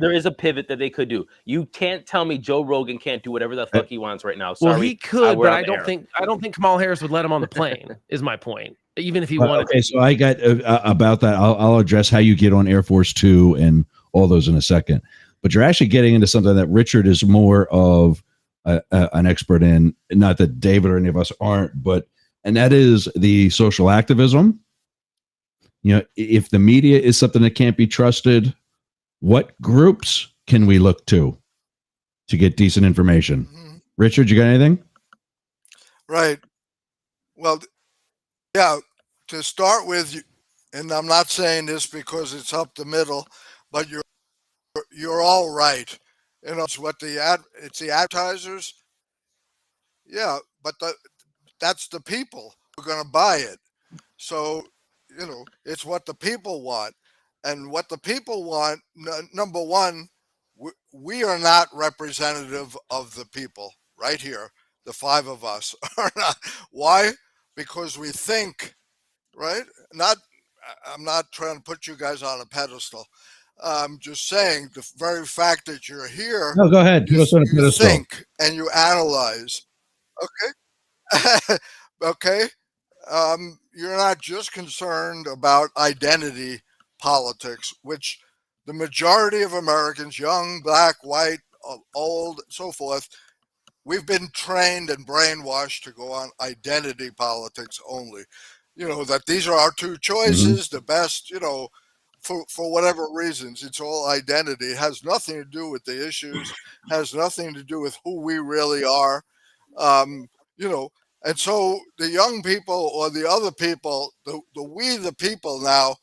There is a pivot that they could do. You can't tell me Joe Rogan can't do whatever the fuck he wants right now. Sorry. Well, he could, but I don't think Kamala Harris would let him on the plane. Is my point. Even if he wanted. Okay, so I got about that. I'll address how you get on Air Force Two and all those in a second. But you're actually getting into something that Richard is more of an expert in. Not that David or any of us aren't, and that is the social activism. You know, if the media is something that can't be trusted, what groups can we look to get decent information? Mm-hmm. Richard, you got anything? Right. Well, yeah, to start with, and I'm not saying this because it's up the middle, but you're all right. You know, it's the advertisers. Yeah, but that's the people who are going to buy it. So, you know, it's what the people want. And what the people want, number one, we are not representative of the people right here. The five of us are not. Why? Because we think, right? I'm not trying to put you guys on a pedestal. I'm just saying the very fact that you're here. No, go ahead. You think and you analyze. Okay. Okay. You're not just concerned about identity politics, which the majority of Americans, young, black, white, old, so forth, we've been trained and brainwashed to go on identity politics only. You know, that these are our two choices, the best, you know, for whatever reasons. It's all identity. It has nothing to do with the issues, has nothing to do with who we really are. You know, and so the young people or the other people, the people now,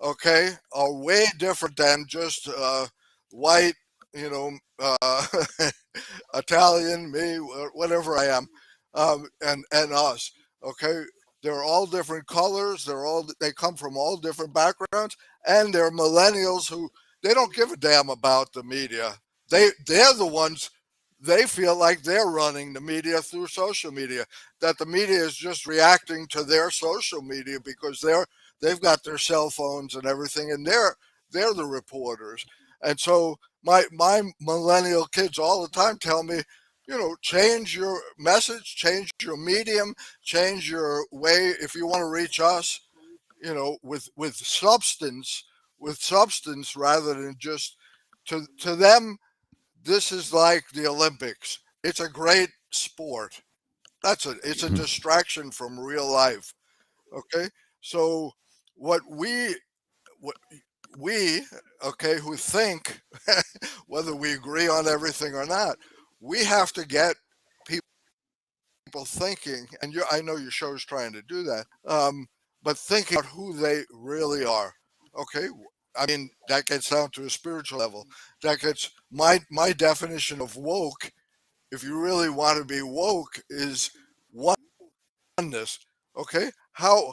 okay, are way different than just white, you know, Italian, me, whatever I am, and us. Okay, they're all different colors. They come from all different backgrounds, and they're millennials who they don't give a damn about the media. They're the ones. They feel like they're running the media through social media. That the media is just reacting to their social media because they've got their cell phones and everything, and they're the reporters. And so my millennial kids all the time tell me, change your message, change your medium, change your way if you want to reach us, with substance rather than just to them. This is like the Olympics. It's a great sport. It's a distraction from real life. Okay, so what what we okay who think whether we agree on everything or not, we have to get people thinking, and I know your show is trying to do that, but thinking about who they really are. Okay, I mean that gets down to a spiritual level. That gets my definition of woke. If you really want to be woke, is oneness. Okay, how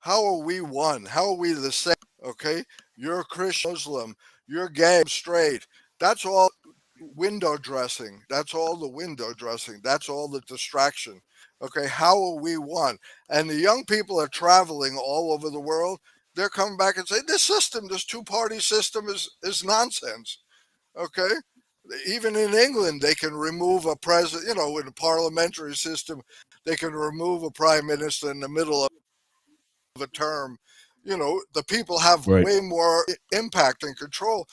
are we one? How are we the same? Okay, you're a Christian, Muslim, you're gay, I'm straight. That's all window dressing. That's all the window dressing. That's all the distraction. Okay, how are we one? And the young people are traveling all over the world. They're coming back and saying this two-party system is nonsense. Okay, even in England, they can remove a president. In a parliamentary system, they can remove a prime minister in the middle of a term. The people have way more impact and control.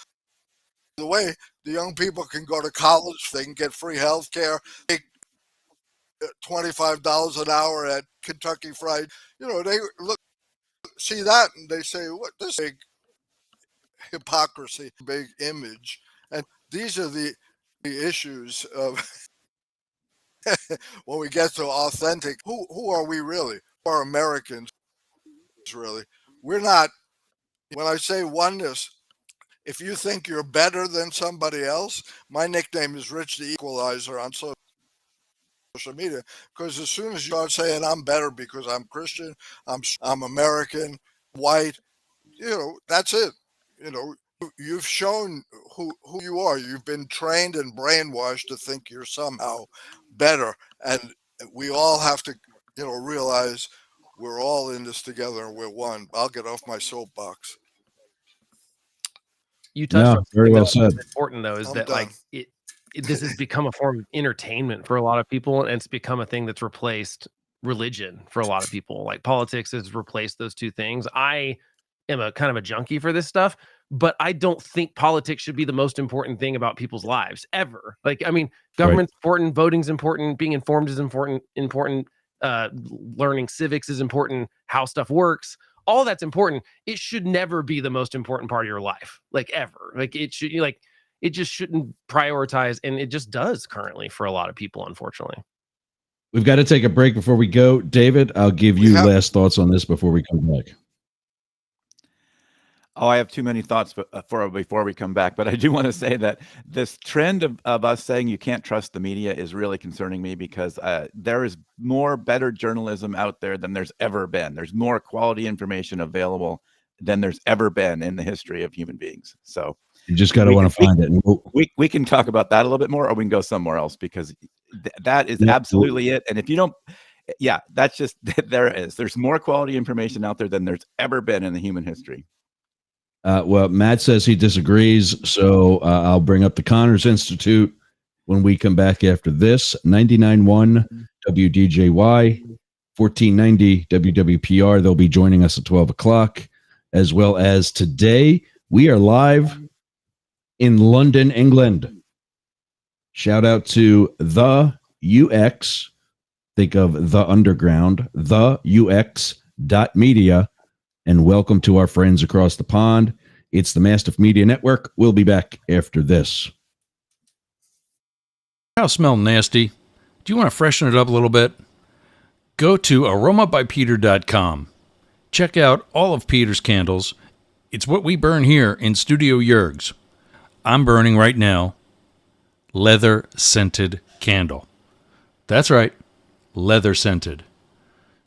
The way the young people can go to college, they can get free health care, make $25 an hour at Kentucky Fried. They see that and they say, "What this big hypocrisy, big image," and these are the issues of when we get to authentic. Who are we really? Who are Americans really? We're not. When I say oneness, if you think you're better than somebody else, my nickname is Rich the Equalizer on social media, because as soon as you start saying I'm better because I'm Christian, I'm American, white, that's it. You've shown who you are. You've been trained and brainwashed to think you're somehow better, and we all have to realize we're all in this together and we're one. I'll get off my soapbox. You touched on very well that's said. important though, is I'm that done. like this has become a form of entertainment for a lot of people, and it's become a thing that's replaced religion for a lot of people. Like politics has replaced those two things. I am a kind of a junkie for this stuff, but I don't think politics should be the most important thing about people's lives ever. Like, I mean, government's important, voting's important, being informed is important, learning civics is important, how stuff works. All that's important. It should never be the most important part of your life, like ever. Like it should, it just shouldn't prioritize, and it just does currently for a lot of people, unfortunately. We've got to take a break before we go. David, I'll give you last thoughts on this before we come back. Oh, I have too many thoughts before we come back, but I do want to say that this trend of us saying you can't trust the media is really concerning me, because there is more better journalism out there than there's ever been. There's more quality information available than there's ever been in the history of human beings. So you just got to want to find it. We can talk about that a little bit more, or we can go somewhere else, because that is absolutely it. And if you don't, that's just, there it is. There's more quality information out there than there's ever been in the human history. Well, Matt says he disagrees, so I'll bring up the Connors Institute when we come back after this. 99.1 WDJY, 1490 WWPR. They'll be joining us at 12 o'clock, as well as today we are live in London, England. Shout out to the UX. Think of the underground, the UX.media. And welcome to our friends across the pond. It's the Mastiff Media Network. We'll be back after this. House smell nasty. Do you want to freshen it up a little bit? Go to aromabypeter.com. Check out all of Peter's candles. It's what we burn here in Studio Yergz. I'm burning right now leather scented candle. That's right, leather scented.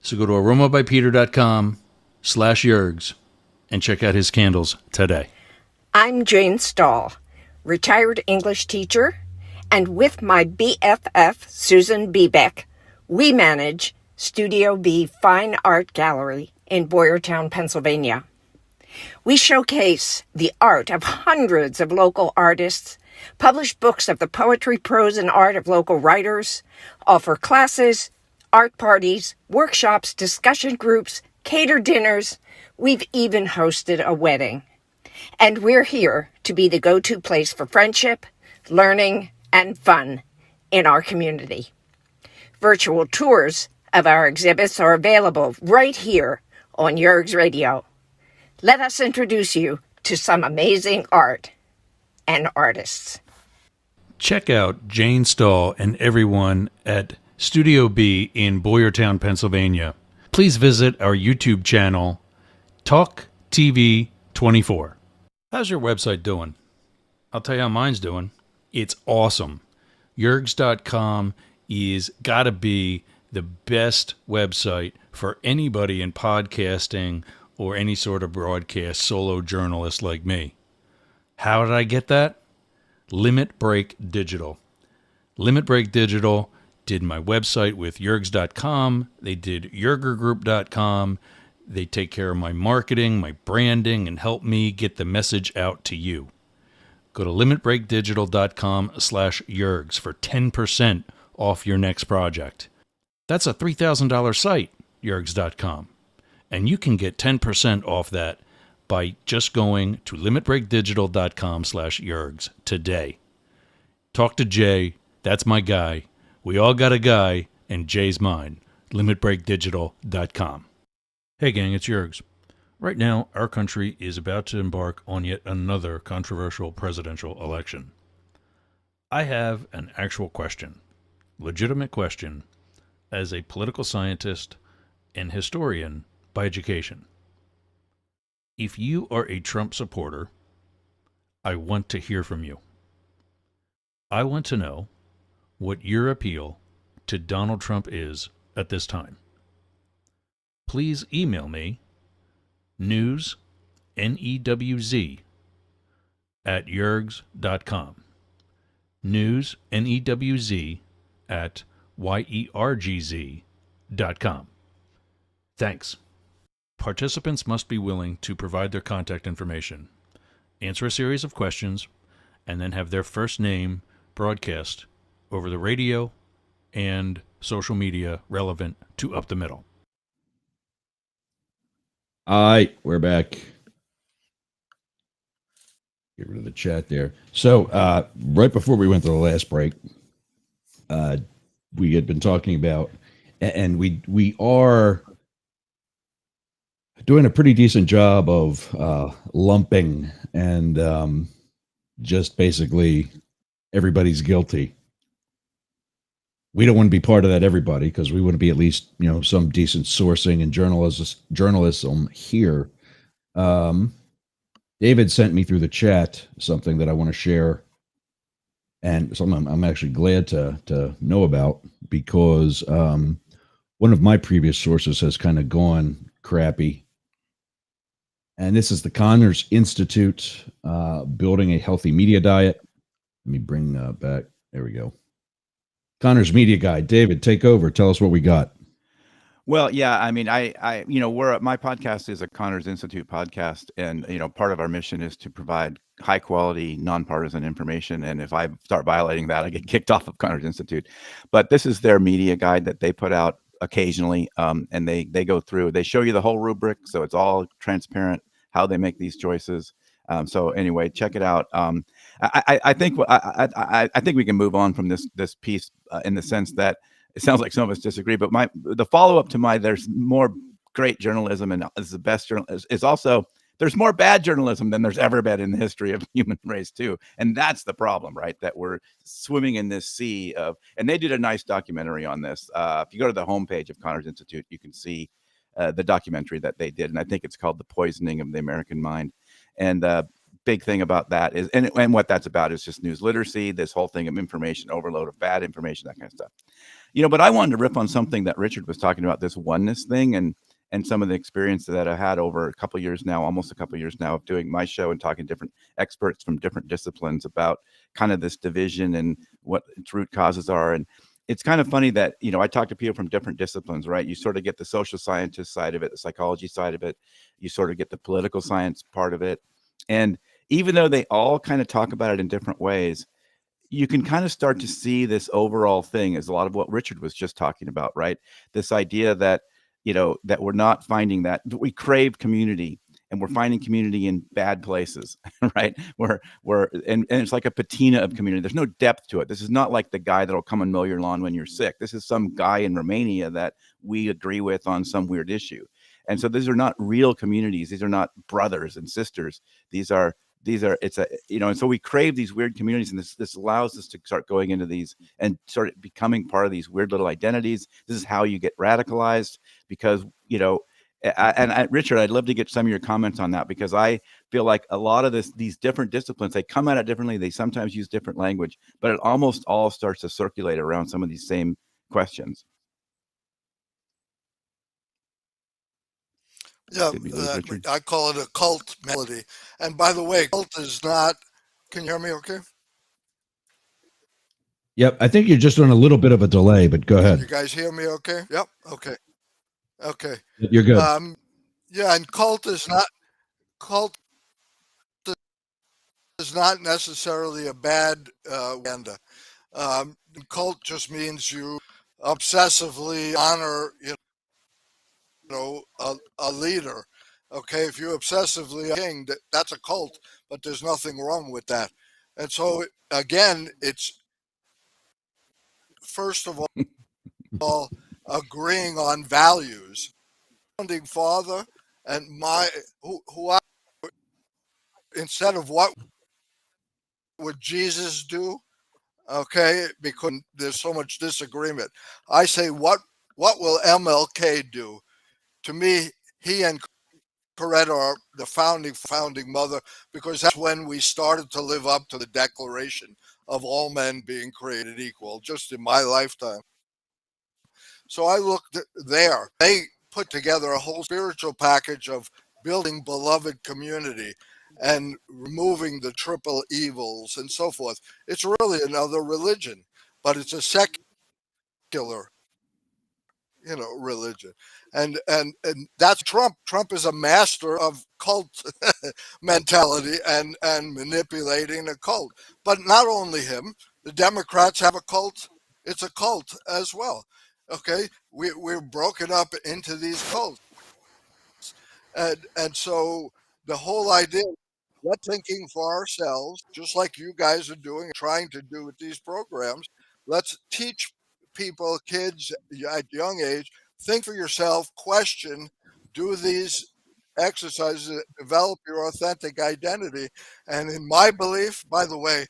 So go to aromabypeter.com/Yergz and check out his candles today. I'm Jane Stahl, retired English teacher, and with my BFF, Susan Bebeck, we manage Studio B Fine Art Gallery in Boyertown, Pennsylvania. We showcase the art of hundreds of local artists, publish books of the poetry, prose, and art of local writers, offer classes, art parties, workshops, discussion groups, cater dinners. We've even hosted a wedding. And we're here to be the go-to place for friendship, learning, and fun in our community. Virtual tours of our exhibits are available right here on Yergz Radio. Let us introduce you to some amazing art and artists. Check out Jane Stahl and everyone at Studio B in Boyertown, Pennsylvania. Please visit our YouTube channel, Talk TV 24. How's your website doing? I'll tell you how mine's doing. It's awesome. Yergz.com is gotta be the best website for anybody in podcasting or any sort of broadcast solo journalist like me. How did I get that? Limit Break Digital. Limit Break Digital did my website with Yergz.com. They did YergerGroup.com. They take care of my marketing, my branding, and help me get the message out to you. Go to limitbreakdigital.com/Yergz for 10% off your next project. That's a $3,000 site, Yergz.com. And you can get 10% off that by just going to limitbreakdigital.com/Yergz today. Talk to Jay. That's my guy. We all got a guy, and Jay's mine. limitbreakdigital.com. Hey gang, it's Yergz. Right now, our country is about to embark on yet another controversial presidential election. I have an actual question, legitimate question, as a political scientist and historian by education. If you are a Trump supporter, I want to hear from you. I want to know what your appeal to Donald Trump is at this time. Please email me news, N-E-W-Z, at yergz.com. News, N-E-W-Z, at YERGZ.com. Thanks. Participants must be willing to provide their contact information, answer a series of questions, and then have their first name broadcast over the radio and social media relevant to Up the Middle. All right, we're back. Get rid of the chat there. So right before we went to the last break, we had been talking about, and we are doing a pretty decent job of lumping and just basically everybody's guilty. We don't want to be part of that everybody, because we want to be at least, some decent sourcing and journalism here. David sent me through the chat something that I want to share, and something I'm actually glad to know about, because one of my previous sources has kind of gone crappy. And this is the Connors Institute, building a healthy media diet. Let me bring back. There we go. Connors Media Guide. David, take over. Tell us what we got. Well, yeah, I mean, my podcast is a Connors Institute podcast, and part of our mission is to provide high quality, nonpartisan information. And if I start violating that, I get kicked off of Connors Institute. But this is their media guide that they put out occasionally, and they go through. They show you the whole rubric, so it's all transparent how they make these choices. So anyway, check it out. I think we can move on from this piece in the sense that it sounds like some of us disagree, but the follow up to there's more great journalism and is the best journalism is also there's more bad journalism than there's ever been in the history of the human race too, and that's the problem, right? That we're swimming in this sea of. And they did a nice documentary on this. If you go to the homepage of Connors Institute, you can see the documentary that they did, and I think it's called "The Poisoning of the American Mind." And big thing about that is, and what that's about is just news literacy, this whole thing of information overload, of bad information, that kind of stuff. But I wanted to riff on something that Richard was talking about, this oneness thing, and some of the experience that I had over a couple of years now, almost a couple of years now, of doing my show and talking to different experts from different disciplines about kind of this division and what its root causes are. And it's kind of funny that, I talk to people from different disciplines, right? You sort of get the social scientist side of it, the psychology side of it. You sort of get the political science part of it. And even though they all kind of talk about it in different ways, you can kind of start to see this overall thing is a lot of what Richard was just talking about, right? This idea that, that we're not finding that we crave community, and we're finding community in bad places, right? And it's like a patina of community. There's no depth to it. This is not like the guy that'll come and mow your lawn when you're sick. This is some guy in Romania that we agree with on some weird issue. And so these are not real communities. These are not brothers and sisters. And so we crave these weird communities, and this allows us to start going into these and start becoming part of these weird little identities. This is how you get radicalized, because, Richard, I'd love to get some of your comments on that, because I feel like a lot of these different disciplines, they come at it differently. They sometimes use different language, but it almost all starts to circulate around some of these same questions. Yeah, I call it a cult melody. And by the way, cult is not. Can you hear me okay? Yep. I think you're just on a little bit of a delay, but go ahead. You guys hear me okay? Yep. Okay. You're good. Yeah, and cult is not necessarily a bad agenda. Cult just means you obsessively honor, a leader. Okay, if you obsessively king, that's a cult, but there's nothing wrong with that. And so again, it's first of all agreeing on values. Founding father and who I, instead of what would Jesus do, okay, because there's so much disagreement, I say what will MLK do? To me, he and Coretta are the founding mother, because that's when we started to live up to the Declaration of all men being created equal, just in my lifetime. So I looked there. They put together a whole spiritual package of building beloved community and removing the triple evils and so forth. It's really another religion, but it's a secular religion. And that's Trump. Trump is a master of cult mentality and manipulating a cult. But not only him, the Democrats have a cult. It's a cult as well. Okay, we're broken up into these cults. And so the whole idea, we're thinking for ourselves, just like you guys are doing, trying to do with these programs. Let's teach people, kids at young age, think for yourself, question, do these exercises that develop your authentic identity. And in my belief, by the way,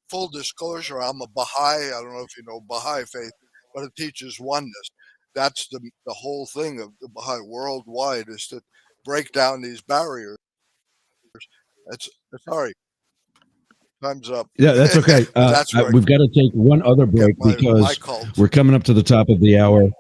full disclosure, I'm a Baha'i. I don't know if you know Baha'i faith, but it teaches oneness. That's the whole thing of the Baha'i worldwide, is to break down these barriers. Sorry. Time's up. Yeah, that's okay. We've got to take one other break because we're coming up to the top of the hour.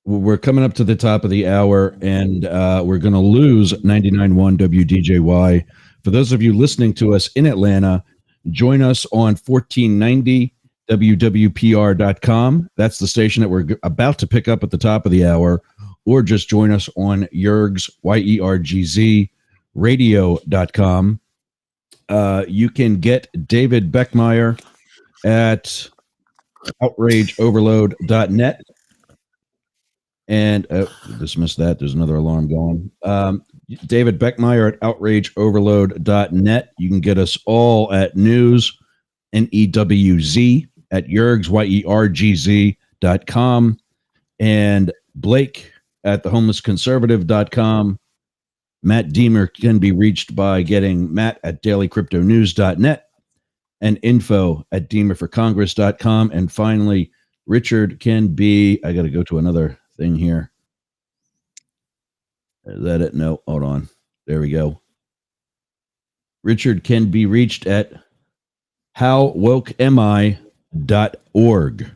We're coming up to the top of the hour, and we're going to lose 99.1 WDJY. For those of you listening to us in Atlanta, join us on 1490 WWPR.com. That's the station that we're about to pick up at the top of the hour, or just join us on Yergz, YERGZ, radio.com. You can get David Beckemeyer at outrageoverload.net. And dismiss that. There's another alarm going. David Beckemeyer at outrageoverload.net. You can get us all at news, NEWZ, at Yergz, YERGZ.com. And Blake at thehomelessconservative.com. Matt Deemer can be reached by getting Matt at dailycryptonews.net and info at deemerforcongress.com. And finally, Richard can be, I got to go to another thing here. Is that it? No, hold on. There we go. Richard can be reached at howwokeami.org.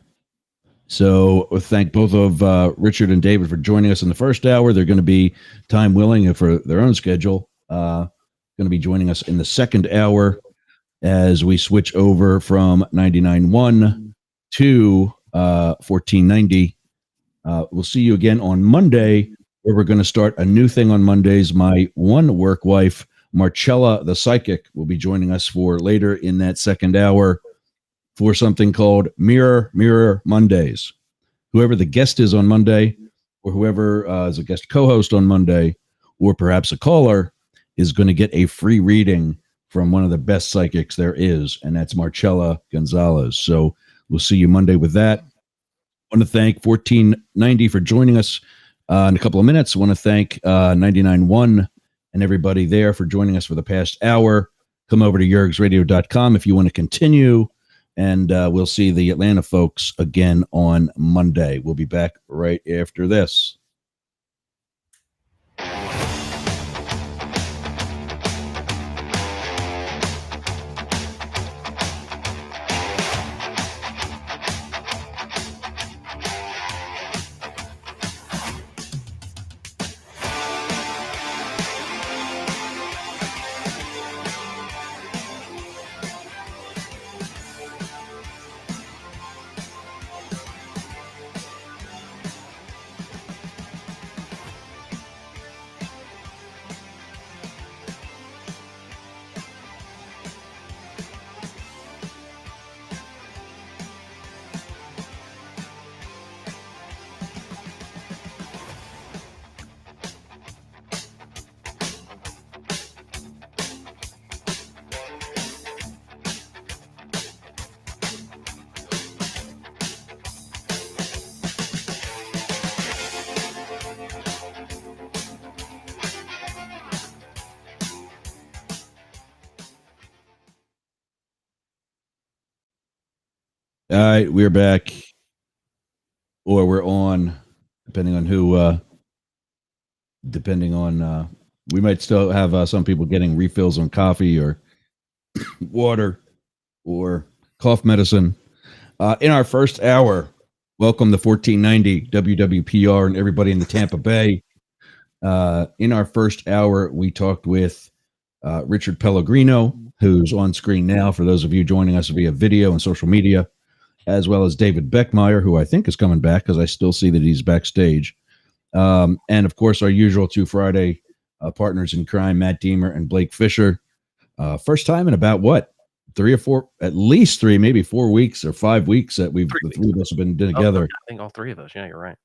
So thank both of Richard and David for joining us in the first hour. They're going to be, time willing and for their own schedule, going to be joining us in the second hour as we switch over from 99.1 to 1490. We'll see you again on Monday, where we're going to start a new thing on Mondays. My one work wife, Marcella the Psychic, will be joining us for later in that second hour for something called Mirror Mirror Mondays. Whoever the guest is on Monday, or whoever is a guest co-host on Monday, or perhaps a caller, is going to get a free reading from one of the best psychics there is, and that's Marcella Gonzalez. So we'll see you Monday with that. I want to thank 1490 for joining us in a couple of minutes. I want to thank 99.1 and everybody there for joining us for the past hour. Come over to yergzradio.com if you want to continue, and we'll see the Atlanta folks again on Monday. We'll be back right after this. All right, we're back, or we're on, depending on who, we might still have some people getting refills on coffee or water or cough medicine. In our first hour, welcome to 1490 WWPR and everybody in the Tampa Bay. In our first hour, we talked with Richard Pelligrino, who's on screen now for those of you joining us via video and social media, as well as David Beckemeyer, who I think is coming back because I still see that he's backstage. And, of course, our usual two Friday partners in crime, Matt Deemer and Blake Fisher. First time in about, what, 3 or 4, at least 3, maybe 4 weeks or 5 weeks that the three of us have been together. I think all 3 of us. Yeah, you're right.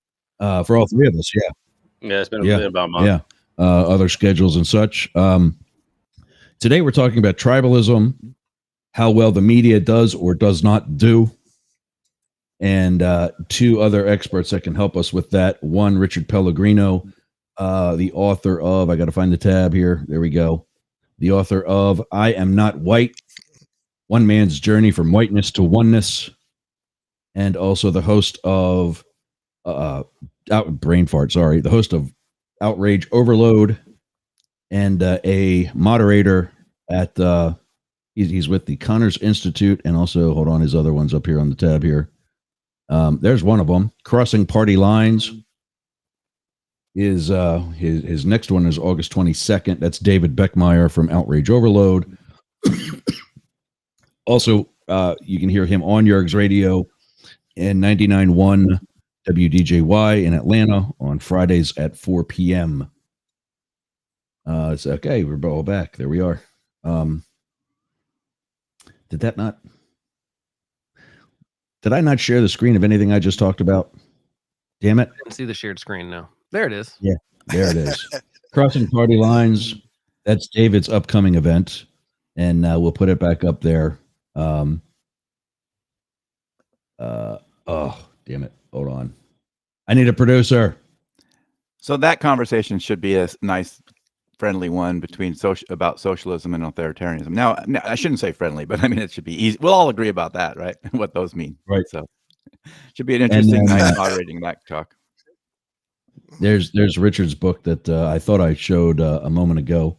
For all 3 of us, yeah. Yeah, it's been about a month. Yeah, other schedules and such. Today we're talking about tribalism, how well the media does or does not do, and 2 other experts that can help us with that. One, Richard Pelligrino, the author of, I got to find the tab here. There we go. The author of I Am Not White, One Man's Journey from Whiteness to Oneness, and also the host of the host of Outrage Overload, and a moderator at he's with the Connors Institute, and also, hold on, his other one's up here on the tab here. There's one of them. Crossing Party Lines is his next one is August 22nd. That's David Beckemeyer from Outrage Overload. Also, you can hear him on Yergz Radio and 99.1 WDJY in Atlanta on Fridays at 4 p.m. It's okay. We're all back. There we are. Did I not share the screen of anything I just talked about? Damn it. I didn't see the shared screen now. There it is. Yeah, there it is. Crossing Party Lines. That's David's upcoming event, and we'll put it back up there. Oh, damn it. Hold on. I need a producer. So that conversation should be a nice, friendly one between about socialism and authoritarianism. Now, I shouldn't say friendly, but I mean, it should be easy. We'll all agree about that, right? What those mean. Right. So should be an interesting night moderating that talk. There's Richard's book that I thought I showed a moment ago.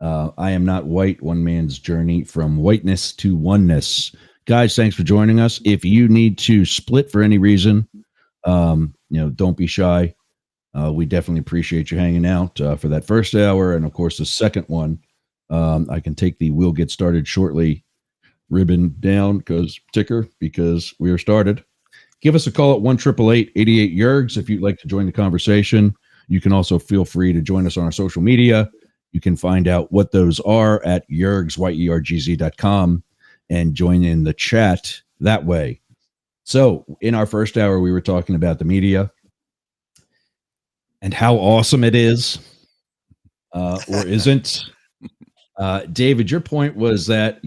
I Am Not White, One Man's Journey from Whiteness to Oneness. Guys, thanks for joining us. If you need to split for any reason, don't be shy. We definitely appreciate you hanging out for that first hour. And of course, the second one, I can take the "We'll Get Started Shortly" ribbon down because we are started. Give us a call at 1-888-88 Yergz if you'd like to join the conversation. You can also feel free to join us on our social media. You can find out what those are at Yergz, YERGZ.com, and join in the chat that way. So in our first hour, we were talking about the media and how awesome it is or isn't. David, your point was that,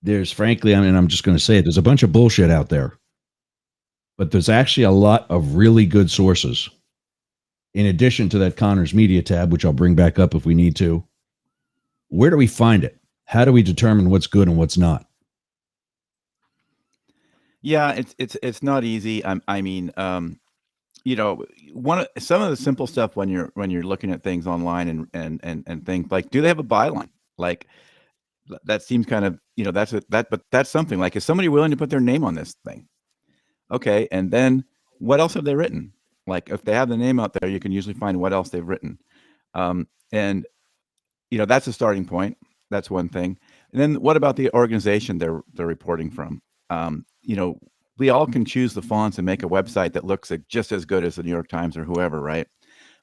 there's frankly, I'm just going to say it, there's a bunch of bullshit out there, but there's actually a lot of really good sources. In addition to that Connor's Media tab, which I'll bring back up if we need to. Where do we find it? How do we determine what's good and what's not? Yeah, it's not easy. Some of the simple stuff when you're looking at things online and things like, do they have a byline? Like that seems kind of, but that's something. Like, is somebody willing to put their name on this thing? Okay, and then what else have they written? Like, if they have the name out there, you can usually find what else they've written. And that's a starting point. That's one thing. And then what about the organization they're reporting from? We all can choose the fonts and make a website that looks just as good as the New York Times or whoever, right?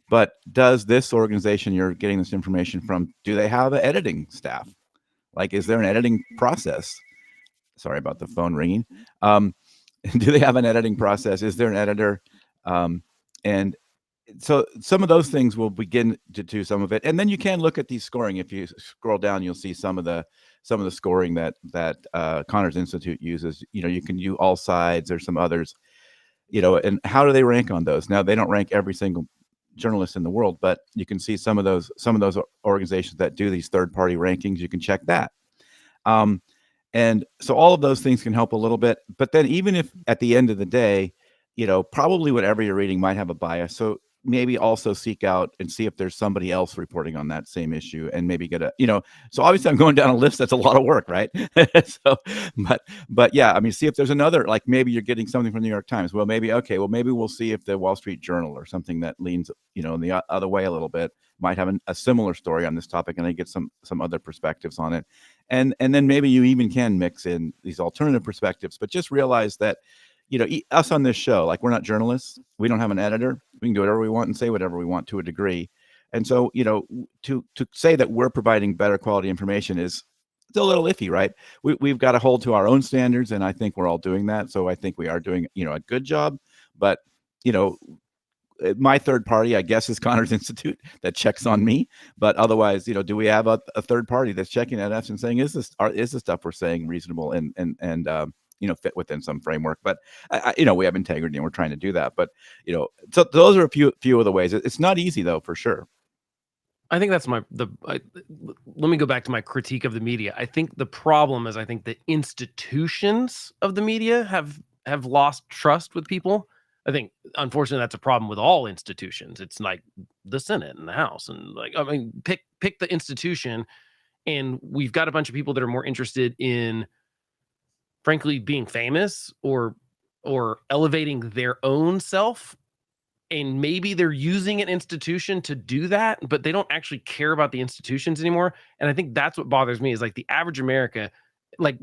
But does this organization you're getting this information from, do they have an editing staff? Like, is there an editing process? Sorry about the phone ringing. Do they have an editing process? Is there an editor? And so some of those things will begin to do some of it. And then you can look at these scoring. If you scroll down, you'll see some of the scoring that Connor's Institute uses. You can do all sides or some others, and how do they rank on those? Now, they don't rank every single journalist in the world, but you can see some of those organizations that do these third-party rankings. You can check that. And so all of those things can help a little bit. But then even if at the end of the day, probably whatever you're reading might have a bias. So maybe also seek out and see if there's somebody else reporting on that same issue and maybe get so obviously I'm going down a list. That's a lot of work, right? but yeah, see if there's another, like maybe you're getting something from the New York Times. Well, maybe we'll see if the Wall Street Journal or something that leans, in the other way a little bit might have a similar story on this topic, and they get some other perspectives on it. And then maybe you even can mix in these alternative perspectives, but just realize that, us on this show, like, we're not journalists. We don't have an editor. We can do whatever we want and say whatever we want to a degree. And so, to say that we're providing better quality information is still a little iffy, right? We've got to hold to our own standards, and I think we're all doing that. So I think we are doing, a good job. But, my third party, I guess, is Connor's Institute that checks on me. But otherwise, do we have a third party that's checking at us and saying, is the stuff we're saying reasonable and fit within some framework? But we have integrity and we're trying to do that. But so those are a few of the ways. It's not easy though, for sure. I think that's let me go back to my critique of the media. I think the problem is, I think the institutions of the media have lost trust with people. I think, unfortunately, that's a problem with all institutions. It's like the Senate and the House, and pick the institution, and we've got a bunch of people that are more interested in, frankly, being famous or elevating their own self, and maybe they're using an institution to do that, but they don't actually care about the institutions anymore. And I think that's what bothers me, is like the average America, like,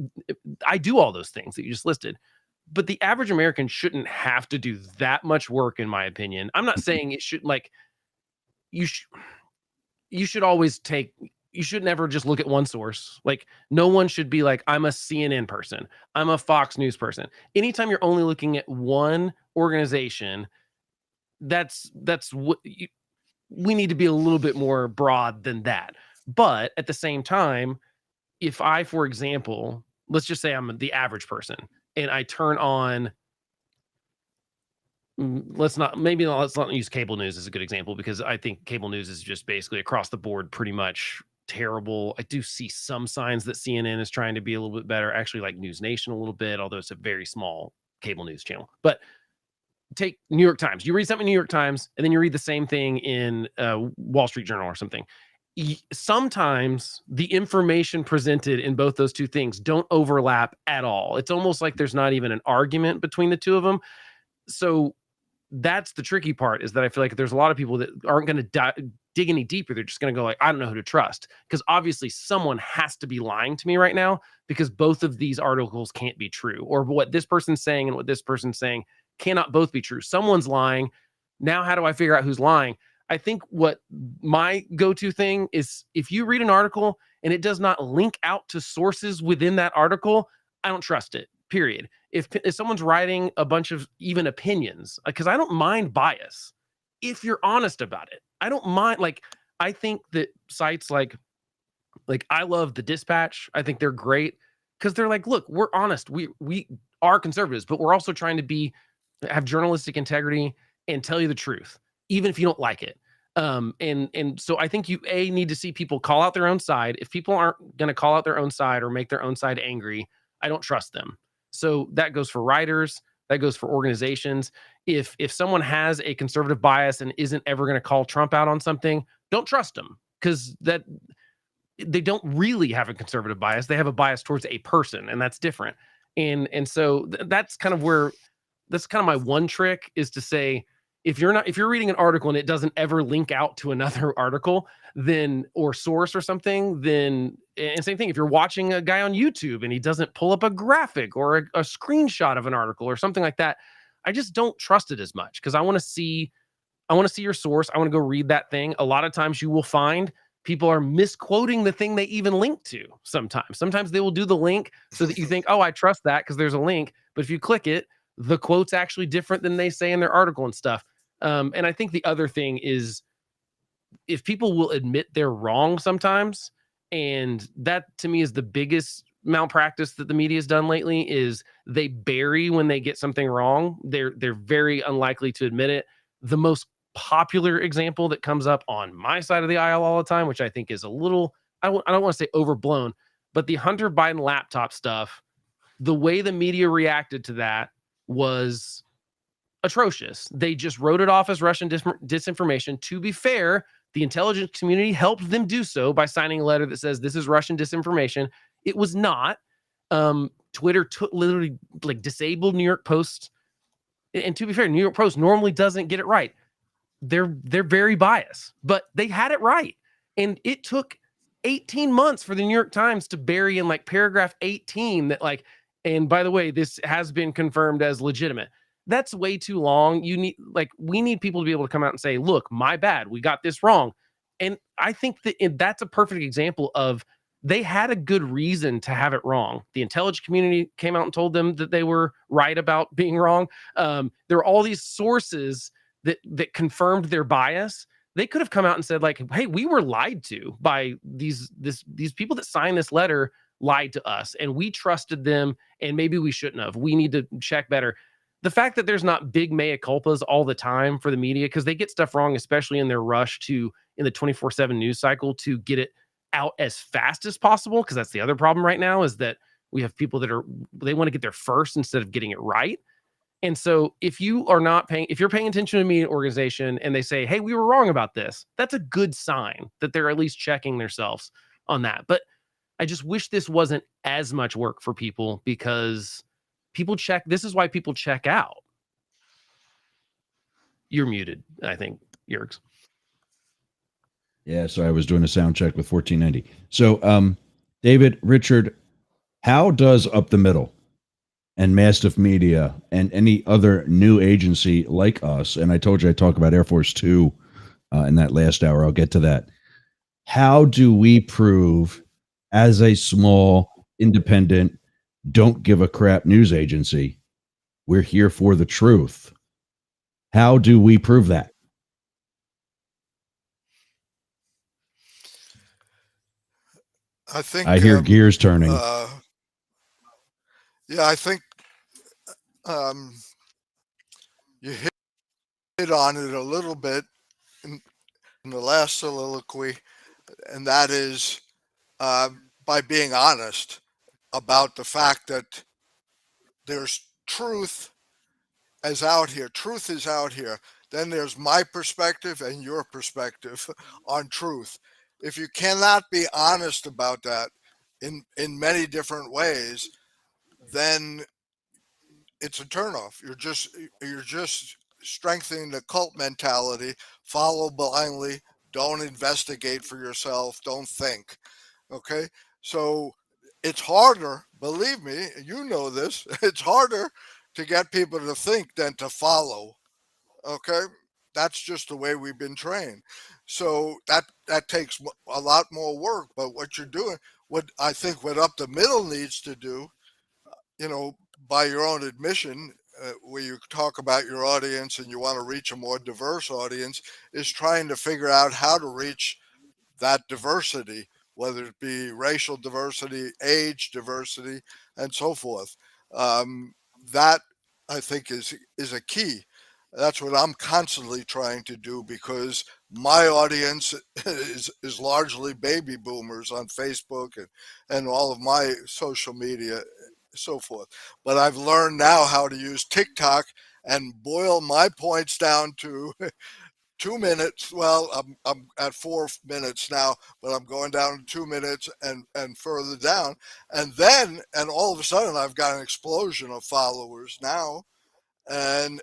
I do all those things that you just listed, but the average American shouldn't have to do that much work, in my opinion. I'm not saying it should, like, you should always you should never just look at one source. Like, no one should be like, I'm a CNN person, I'm a Fox News person. Anytime you're only looking at one organization, that's what we need to be a little bit more broad than that. But at the same time, if I, for example, let's just say I'm the average person and I turn on, let's not use cable news as a good example, because I think cable news is just basically across the board pretty much terrible. I do see some signs that CNN is trying to be a little bit better. Actually, like News Nation a little bit, although it's a very small cable news channel. But take New York Times. You read something in New York Times, and then you read the same thing in Wall Street Journal or something. sometimes the information presented in both those two things don't overlap at all. It's almost like there's not even an argument between the two of them. So that's the tricky part, is that I feel like there's a lot of people that aren't going to dig any deeper. They're just going to go like, I don't know who to trust, because obviously someone has to be lying to me right now, because both of these articles can't be true, or what this person's saying and what this person's saying cannot both be true. Someone's lying. Now, how do I figure out who's lying? I think what my go-to thing is, if you read an article and it does not link out to sources within that article, I don't trust it, period. If someone's writing a bunch of even opinions, because I don't mind bias if you're honest about it. I don't mind, like, I think that sites like I love the Dispatch. I think they're great because they're like, look, we're honest. We are conservatives, but we're also trying to have journalistic integrity and tell you the truth, even if you don't like it. And so I think you need to see people call out their own side. If people aren't going to call out their own side or make their own side angry, I don't trust them. So that goes for writers, that goes for organizations. If someone has a conservative bias and isn't ever going to call Trump out on something, don't trust them, because that they don't really have a conservative bias. They have a bias towards a person, and that's different. And so that's kind of my one trick, is to say, if you're reading an article and it doesn't ever link out to another article, then, or source or something, then, and same thing, if you're watching a guy on YouTube and he doesn't pull up a graphic or a screenshot of an article or something like that, I just don't trust it as much, because I want to see your source. I want to go read that thing. A lot of times you will find people are misquoting the thing they even link to. Sometimes they will do the link so that you think, oh, I trust that because there's a link. But if you click it, the quote's actually different than they say in their article and stuff. And I think the other thing is, if people will admit they're wrong sometimes, and that to me is the biggest malpractice that the media has done lately, is they bury when they get something wrong. They're very unlikely to admit it. The most popular example that comes up on my side of the aisle all the time, which I think is a little, I don't want to say overblown, but the Hunter Biden laptop stuff, the way the media reacted to that was atrocious. They just wrote it off as Russian disinformation. To be fair, the intelligence community helped them do so by signing a letter that says this is Russian disinformation. It was not. Twitter literally disabled New York Post. And to be fair, New York Post normally doesn't get it right. They're very biased, but they had it right. And it took 18 months for the New York Times to bury in paragraph 18 that and by the way, this has been confirmed as legitimate. That's way too long. We need people to be able to come out and say, look, my bad, we got this wrong. And I think that's a perfect example of, they had a good reason to have it wrong. The intelligence community came out and told them that they were right about being wrong. There are all these sources that confirmed their bias. They could have come out and said hey, we were lied to by these people that signed this letter, lied to us, and we trusted them, and maybe we shouldn't have. We need to check better. The fact that there's not big mea culpas all the time for the media, because they get stuff wrong, especially in their rush in the 24/7 news cycle, to get it out as fast as possible, because that's the other problem right now, is that we have people that they want to get there first instead of getting it right. And so if you're paying attention to a media organization and they say, hey, we were wrong about this, that's a good sign that they're at least checking themselves on that. But I just wish this wasn't as much work for people, because this is why people check out. You're muted, I think, Yergz. Yeah, so I was doing a sound check with 1490. So, David, Richard, how does Up the Middle and Mastiff Media and any other new agency like us, and I told you I talk about Air Force 2 in that last hour, I'll get to that. How do we prove, as a small, independent, don't give a crap news agency, we're here for the truth? How do we prove that? I think I hear gears turning. Yeah, I think you hit on it a little bit in the last soliloquy, and that is by being honest about the fact that there's truth is out here. Truth is out here. Then there's my perspective and your perspective on truth. if you cannot be honest about that in many different ways, then it's a turnoff. You're just strengthening the cult mentality. Follow blindly. Don't investigate for yourself. Don't think. Okay, so it's harder. Believe me, you know this. It's harder to get people to think than to follow. Okay, that's just the way we've been trained. So that takes a lot more work. But what you're doing, what I think, what Up the Middle needs to do, you know, by your own admission, where you talk about your audience and you want to reach a more diverse audience, is trying to figure out how to reach that diversity, whether it be racial diversity, age diversity, and so forth. That I think is a key. That's what I'm constantly trying to do, because my audience is largely baby boomers on Facebook and all of my social media, so forth. But I've learned now how to use TikTok and boil my points down to 2 minutes. Well, I'm at 4 minutes now, but I'm going down to 2 minutes and further down. And all of a sudden I've got an explosion of followers now. And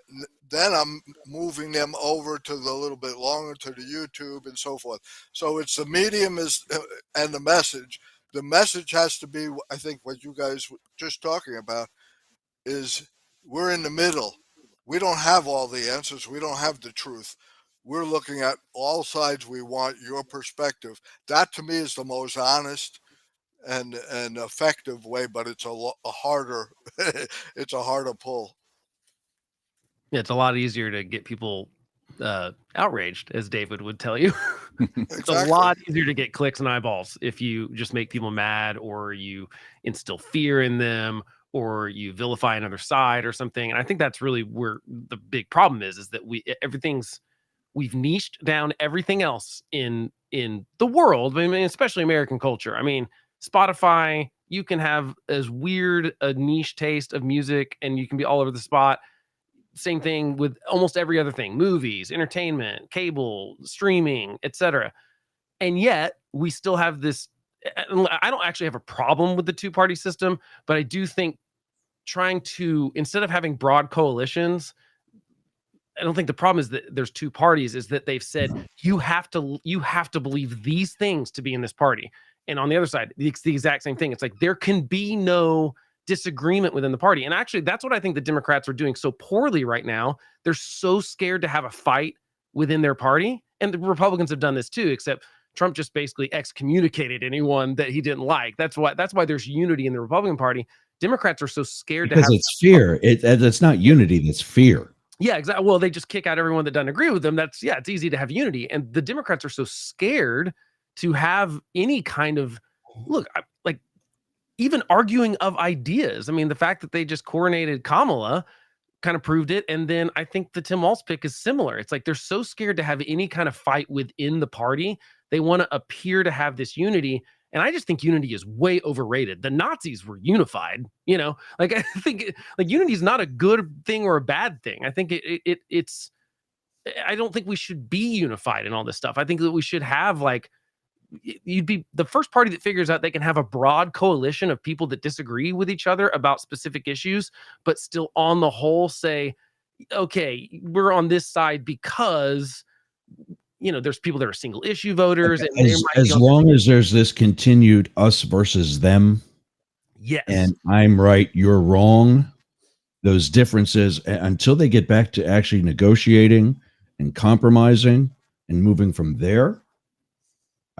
then I'm moving them over to the little bit longer, to the YouTube and so forth. So it's the medium and the message. The message has to be, I think, what you guys were just talking about, is we're in the middle. We don't have all the answers. We don't have the truth. We're looking at all sides. We want your perspective. That to me is the most honest and effective way, but it's a harder it's a harder pull. Yeah, it's a lot easier to get people outraged, as David would tell you. It's Exactly. a lot easier to get clicks and eyeballs if you just make people mad, or you instill fear in them, or you vilify another side or something. And I think that's really where the big problem is that we've niched down everything else in the world. I mean, especially American culture. I mean, Spotify, you can have as weird a niche taste of music and you can be all over the spot. Same thing with almost every other thing: movies, entertainment, cable, streaming, etc. And yet we still have this. I don't actually have a problem with the two-party system, but I do think trying to, instead of having broad coalitions, I don't think the problem is that there's two parties, is that they've said you have to believe these things to be in this party. And on the other side, it's the exact same thing. It's like there can be no disagreement within the party. And actually, that's what I think the Democrats are doing so poorly right now. They're so scared to have a fight within their party. And the Republicans have done this too, except Trump just basically excommunicated anyone that he didn't like. That's why there's unity in the Republican Party. Democrats are so scared because to have, it's fear. It's not unity, that's fear. yeah, exactly. Well, they just kick out everyone that doesn't agree with them. It's easy to have unity. And the Democrats are so scared to have any kind of like even arguing of ideas. I mean, the fact that they just coronated Kamala kind of proved it. And then I think the Tim Walz pick is similar. It's like they're so scared to have any kind of fight within the party. They want to appear to have this unity. And I just think unity is way overrated. The Nazis were unified, like I think like unity is not a good thing or a bad thing. I think it's, I don't think we should be unified in all this stuff. I think that we should have you'd be the first party that figures out they can have a broad coalition of people that disagree with each other about specific issues, but still on the whole say, okay, we're on this side because there's people that are single issue voters. And as long as there's this continued us versus them. Yes. And I'm right, you're wrong. Those differences, until they get back to actually negotiating and compromising and moving from there,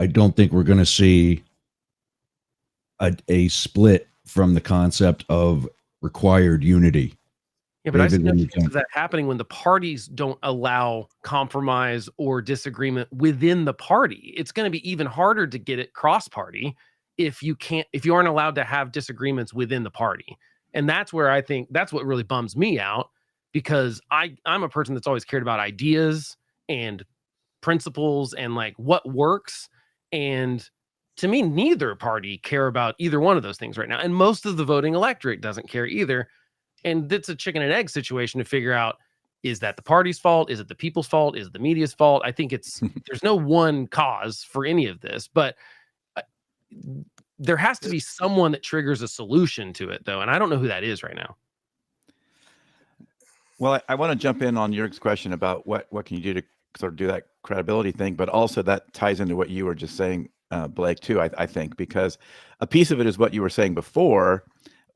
I don't think we're going to see a split from the concept of required unity. Yeah, but I see no chance of that happening when the parties don't allow compromise or disagreement within the party. It's going to be even harder to get it cross-party if you aren't allowed to have disagreements within the party. And that's where I think that's what really bums me out, because I'm a person that's always cared about ideas and principles and like what works. And to me, neither party care about either one of those things right now. And most of the voting electorate doesn't care either. And it's a chicken and egg situation to figure out Is that the party's fault? Is it the people's fault? Is it the media's fault? I think there's no one cause for any of this, but there has to be someone that triggers a solution to it, though, and I don't know who that is right now. Well, I want to jump in on Yergz's question about what can you do to sort of do that credibility thing, but also that ties into what you were just saying, Blake, too, I think, because a piece of it is what you were saying before.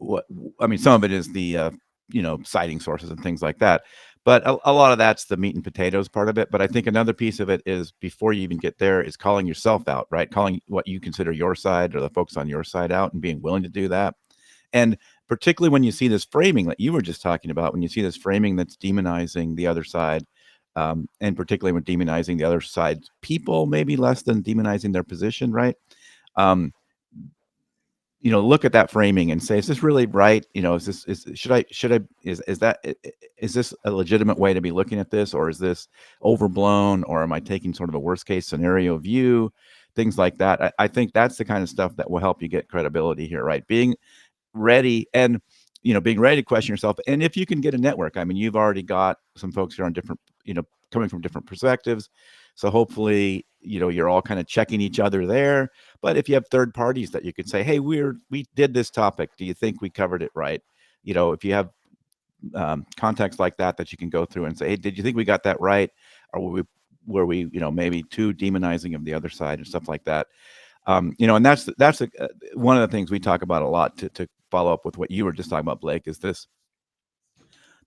Some of it is the, citing sources and things like that. But a lot of that's the meat and potatoes part of it. But I think another piece of it is, before you even get there, is calling yourself out, right? Calling what you consider your side or the folks on your side out and being willing to do that. And particularly when you see this framing that you were just talking about, when you see this framing that's demonizing the other side, and particularly when demonizing the other side's people, maybe less than demonizing their position, right? Look at that framing and say, is this really right? Is this a legitimate way to be looking at this, or is this overblown, or am I taking sort of a worst case scenario view? Things like that. I think that's the kind of stuff that will help you get credibility here, right? Being ready and being ready to question yourself. And if you can get a network, you've already got some folks here on different, coming from different perspectives. So hopefully, you're all kind of checking each other there. But if you have third parties that you could say, hey, we did this topic, do you think we covered it right? If you have contexts like that you can go through and say, hey, did you think we got that right? Or were we maybe too demonizing of the other side and stuff like that? And that's one of the things we talk about a lot, to follow up with what you were just talking about, Blake, is this.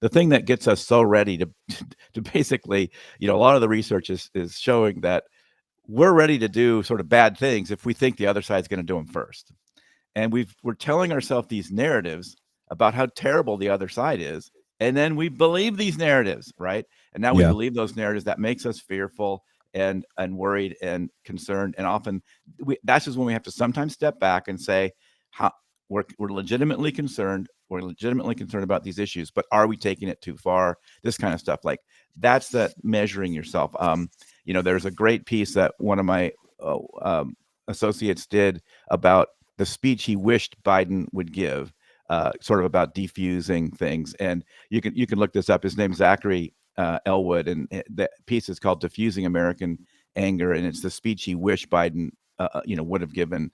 The thing that gets us so ready to basically, a lot of the research is showing that we're ready to do sort of bad things if we think the other side's going to do them first. And we're telling ourselves these narratives about how terrible the other side is. And then we believe these narratives, right? And now we believe those narratives. That makes us fearful and worried and concerned. And often that's just when we have to sometimes step back and say, we're legitimately concerned. We're legitimately concerned about these issues, but are we taking it too far? This kind of stuff. Like, that's that measuring yourself. There's a great piece that one of my associates did about the speech he wished Biden would give, sort of about defusing things. And you can look this up. His name's Zachary Elwood, and the piece is called "Diffusing American Anger," and it's the speech he wished Biden would have given,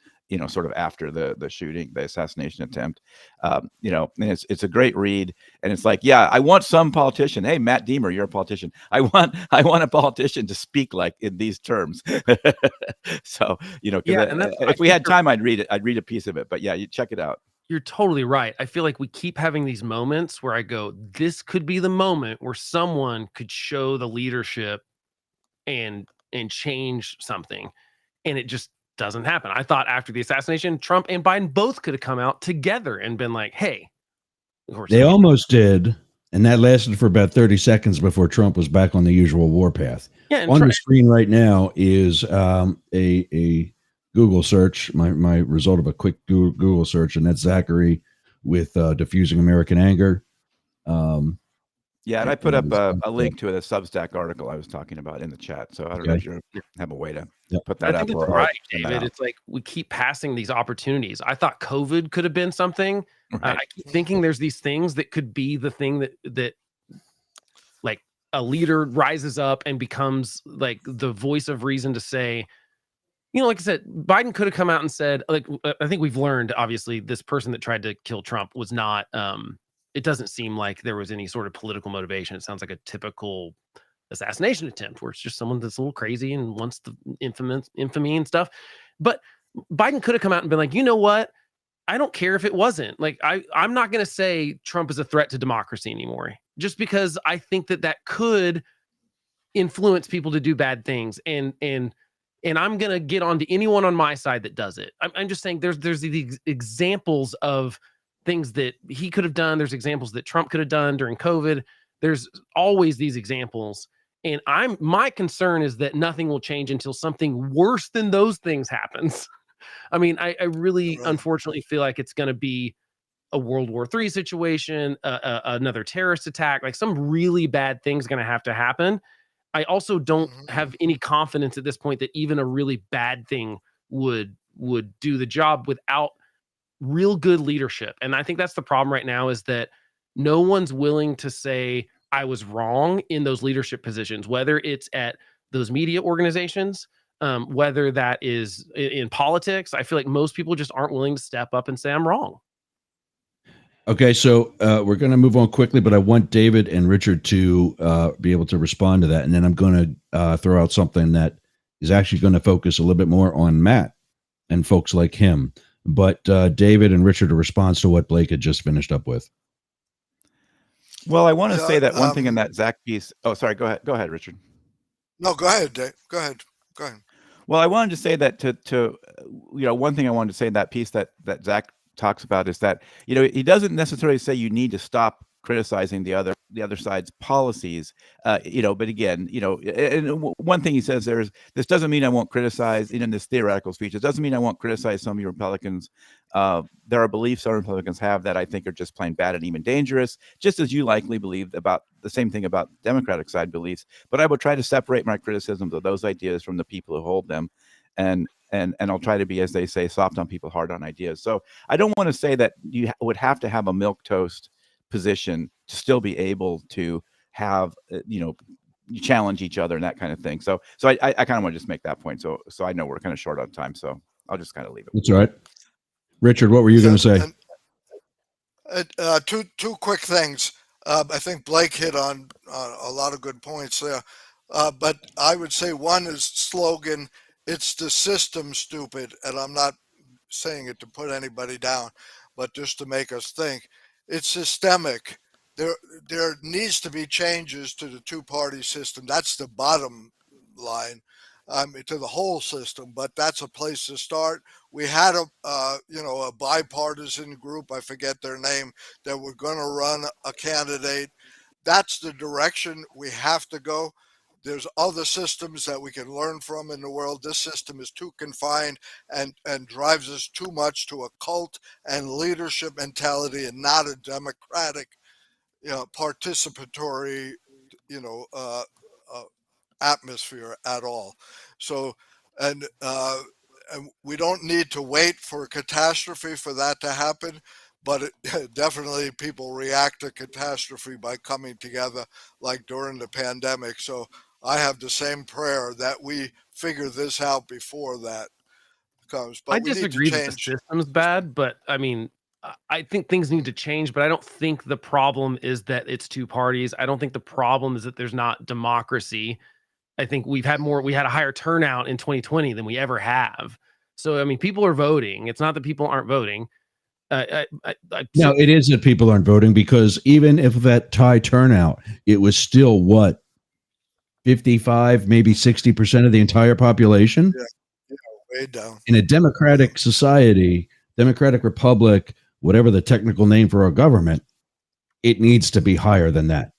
sort of after the shooting, the assassination attempt. And it's a great read. And it's like, yeah, I want some politician. Hey, Matt Deemer, you're a politician. I want a politician to speak like in these terms. So, if we had time, I'd read it. I'd read a piece of it. But yeah, you check it out. You're totally right. I feel like we keep having these moments where I go, this could be the moment where someone could show the leadership and change something. And it just doesn't happen. I thought after the assassination, Trump and Biden both could have come out together and been like, hey. They almost did. And that lasted for about 30 seconds before Trump was back on the usual warpath. Yeah, on the screen right now is a Google search, my result of a quick Google search, and that's Zachary with Diffusing American Anger. Yeah, and I put up a link to the Substack article I was talking about in the chat. So I don't know if you have a way to put that up. I think it's right, David. It's like we keep passing these opportunities. I thought COVID could have been something. Right. I keep thinking there's these things that could be the thing that like a leader rises up and becomes like the voice of reason to say, like I said, Biden could have come out and said, like, I think we've learned, obviously, this person that tried to kill Trump was not, it doesn't seem like there was any sort of political motivation. It sounds like a typical assassination attempt where it's just someone that's a little crazy and wants the infamy and stuff. But Biden could have come out and been like, you know what? I don't care if it wasn't. Like, I'm not going to say Trump is a threat to democracy anymore, just because I think that could influence people to do bad things. And I'm going to get on to anyone on my side that does it. I'm just saying there's these examples of things that he could have done. There's examples that Trump could have done during COVID. There's always these examples. And my concern is that nothing will change until something worse than those things happens. I mean, I really, unfortunately, feel like it's going to be a World War III situation, another terrorist attack, like some really bad thing's going to have to happen. I also don't have any confidence at this point that even a really bad thing would do the job without real good leadership. And I think that's the problem right now, is that no one's willing to say, I was wrong in those leadership positions, whether it's at those media organizations, whether that is in politics. I feel like most people just aren't willing to step up and say, I'm wrong. Okay, so we're going to move on quickly, but I want David and Richard to be able to respond to that. And then I'm going to throw out something that is actually going to focus a little bit more on Matt and folks like him. But David and Richard, a response to what Blake had just finished up with. Well, I want to say that one thing in that Zach piece. Oh, sorry. Go ahead, Richard. No, go ahead, Dave. Go ahead. Well, I wanted to say that to one thing I wanted to say in that piece that Zach talks about is that, he doesn't necessarily say you need to stop criticizing the other side's policies, but again, and one thing he says this doesn't mean I won't criticize, in this theoretical speech, it doesn't mean I won't criticize some of you Republicans. There are beliefs some Republicans have that I think are just plain bad and even dangerous, just as you likely believe about the same thing about Democratic side beliefs. But I will try to separate my criticisms of those ideas from the people who hold them, and I'll try to be, as they say, soft on people, hard on ideas. So I don't want to say that you would have to have a milquetoast position to still be able to have, challenge each other and that kind of thing. So I kind of want to just make that point. So I know we're kind of short on time, so I'll just kind of leave it. That's all right. Richard, what were you going to say? Two quick things. I think Blake hit on a lot of good points there. But I would say one is slogan, it's the system, stupid. And I'm not saying it to put anybody down, but just to make us think. It's systemic. There needs to be changes to the two-party system. That's the bottom line, to the whole system. But that's a place to start. We had a bipartisan group, I forget their name, that were going to run a candidate. That's the direction we have to go. There's other systems that we can learn from in the world. This system is too confined and drives us too much to a cult and leadership mentality, and not a democratic, participatory, atmosphere at all. So, and we don't need to wait for a catastrophe for that to happen. But definitely people react to catastrophe by coming together, like during the pandemic. So I have the same prayer that we figure this out before that comes. But I disagree that the system's bad, but I mean, I think things need to change, but I don't think the problem is that it's two parties. I don't think the problem is that there's not democracy. I think we had a higher turnout in 2020 than we ever have. So, I mean, people are voting. It's not that people aren't voting. No, it is that people aren't voting, because even if that high turnout, it was still 55, maybe 60% of the entire population. Yeah, way down. In a democratic society, democratic republic, whatever the technical name for our government, it needs to be higher than that.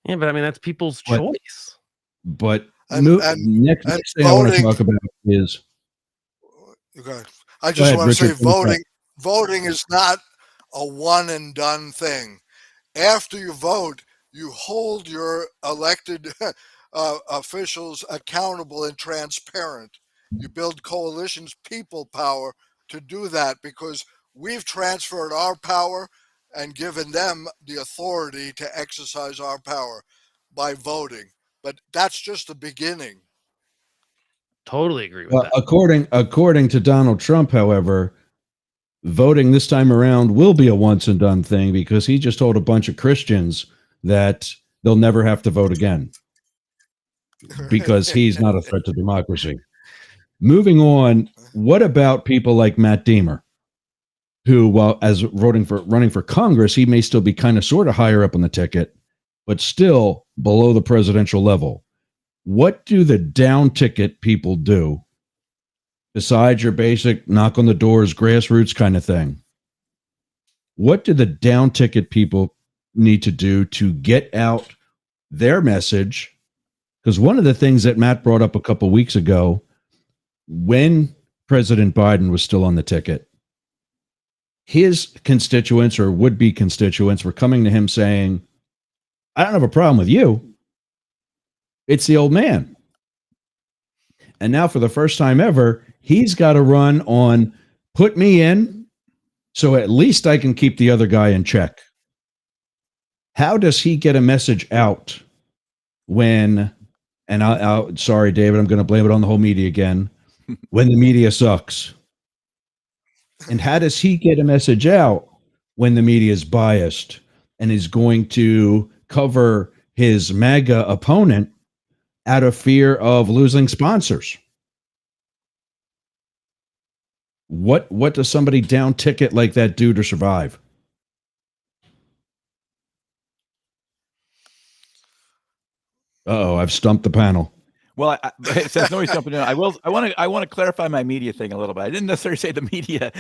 Yeah, but I mean, that's people's choice. But next thing I want to talk about is. Okay. I just want to say voting is not a one and done thing. After you vote, you hold your elected officials accountable and transparent. You build coalitions, people power to do that, because we've transferred our power and given them the authority to exercise our power by voting. But that's just the beginning. Totally agree with that. According to Donald Trump, however, voting this time around will be a once and done thing, because he just told a bunch of Christians that they'll never have to vote again, because he's not a threat to democracy. Moving on, what about people like Matt Deemer, who, while as running for Congress, he may still be kind of sort of higher up on the ticket, but still below the presidential level? What do the down ticket people do besides your basic knock on the doors, grassroots kind of thing? What do the down ticket people need to do to get out their message? Because one of the things that Matt brought up a couple of weeks ago, when President Biden was still on the ticket, his constituents or would-be constituents were coming to him saying, I don't have a problem with you. It's the old man. And now for the first time ever, he's got to run on put me in so at least I can keep the other guy in check. How does he get a message out when, and I'll sorry, David, I'm going to blame it on the whole media again, when the media sucks? And how does he get a message out when the media is biased and is going to cover his MAGA opponent out of fear of losing sponsors? What does somebody down ticket like that do to survive? Uh-oh, I've stumped the panel. Well, since nobody's jumping in, I want to clarify my media thing a little bit. I didn't necessarily say the media.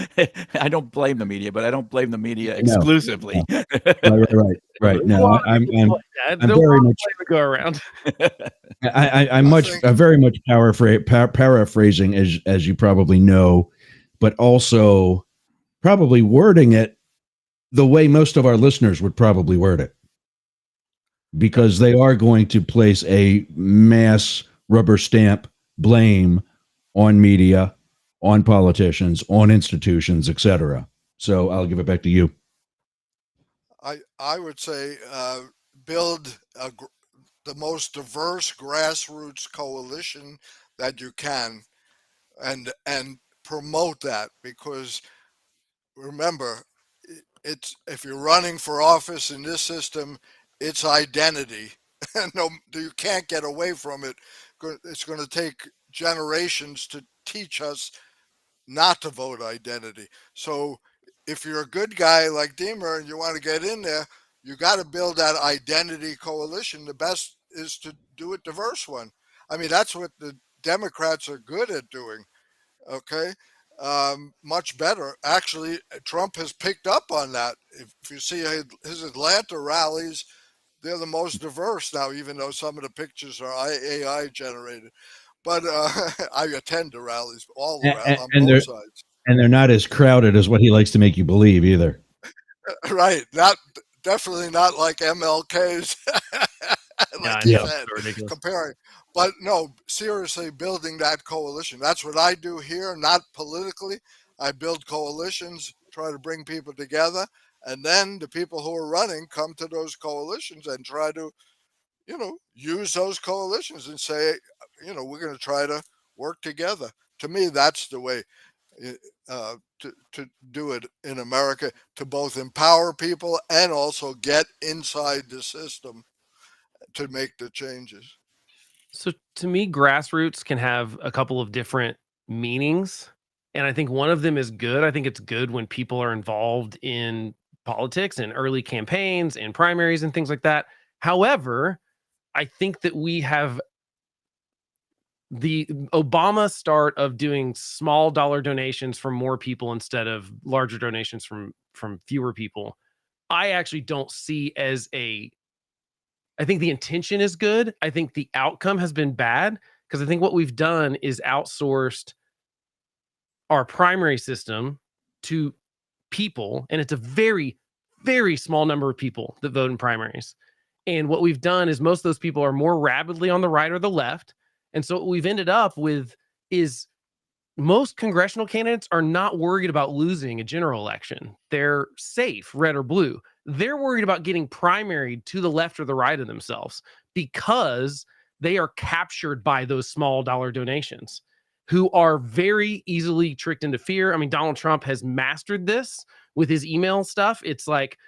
I don't blame the media, but I don't blame the media exclusively. No. Right. No, I'm very much go around. I'm very much paraphrasing, as you probably know, but also probably wording it the way most of our listeners would probably word it, because they are going to place a mass rubber stamp blame on media, on politicians, on institutions, etc. So I'll give it back to you. I would say build the most diverse grassroots coalition that you can, and promote that, because remember, it's, if you're running for office in this system, it's identity. No, you can't get away from it. It's going to take generations to teach us not to vote identity. So if you're a good guy like Deemer and you want to get in there, you got to build that identity coalition. The best is to do a diverse one. I mean, that's what the Democrats are good at doing. Okay. Much better. Actually, Trump has picked up on that. If you see his Atlanta rallies, they're the most diverse now, even though some of the pictures are AI generated. But I attend the rallies, all on both sides. And they're not as crowded as what he likes to make you believe either. Right. Definitely not like MLK's, like you said, comparing. But no, seriously, building that coalition. That's what I do here, not politically. I build coalitions, try to bring people together, and then the people who are running come to those coalitions and try to, use those coalitions and say, we're going to try to work together. To me, that's the way to do it in America, to both empower people and also get inside the system to make the changes. So to me, grassroots can have a couple of different meanings. And I think one of them is good. I think it's good when people are involved in politics and early campaigns and primaries and things like that. However, I think that we have the Obama start of doing small dollar donations from more people instead of larger donations from fewer people. I actually don't see as I think the intention is good. I think the outcome has been bad, because I think what we've done is outsourced our primary system to people, and it's a very, very small number of people that vote in primaries. And what we've done is most of those people are more rabidly on the right or the left. And so what we've ended up with is most congressional candidates are not worried about losing a general election. They're safe, red or blue. They're worried about getting primaried to the left or the right of themselves, because they are captured by those small dollar donations, who are very easily tricked into fear. I mean, Donald Trump has mastered this with his email stuff. It's like,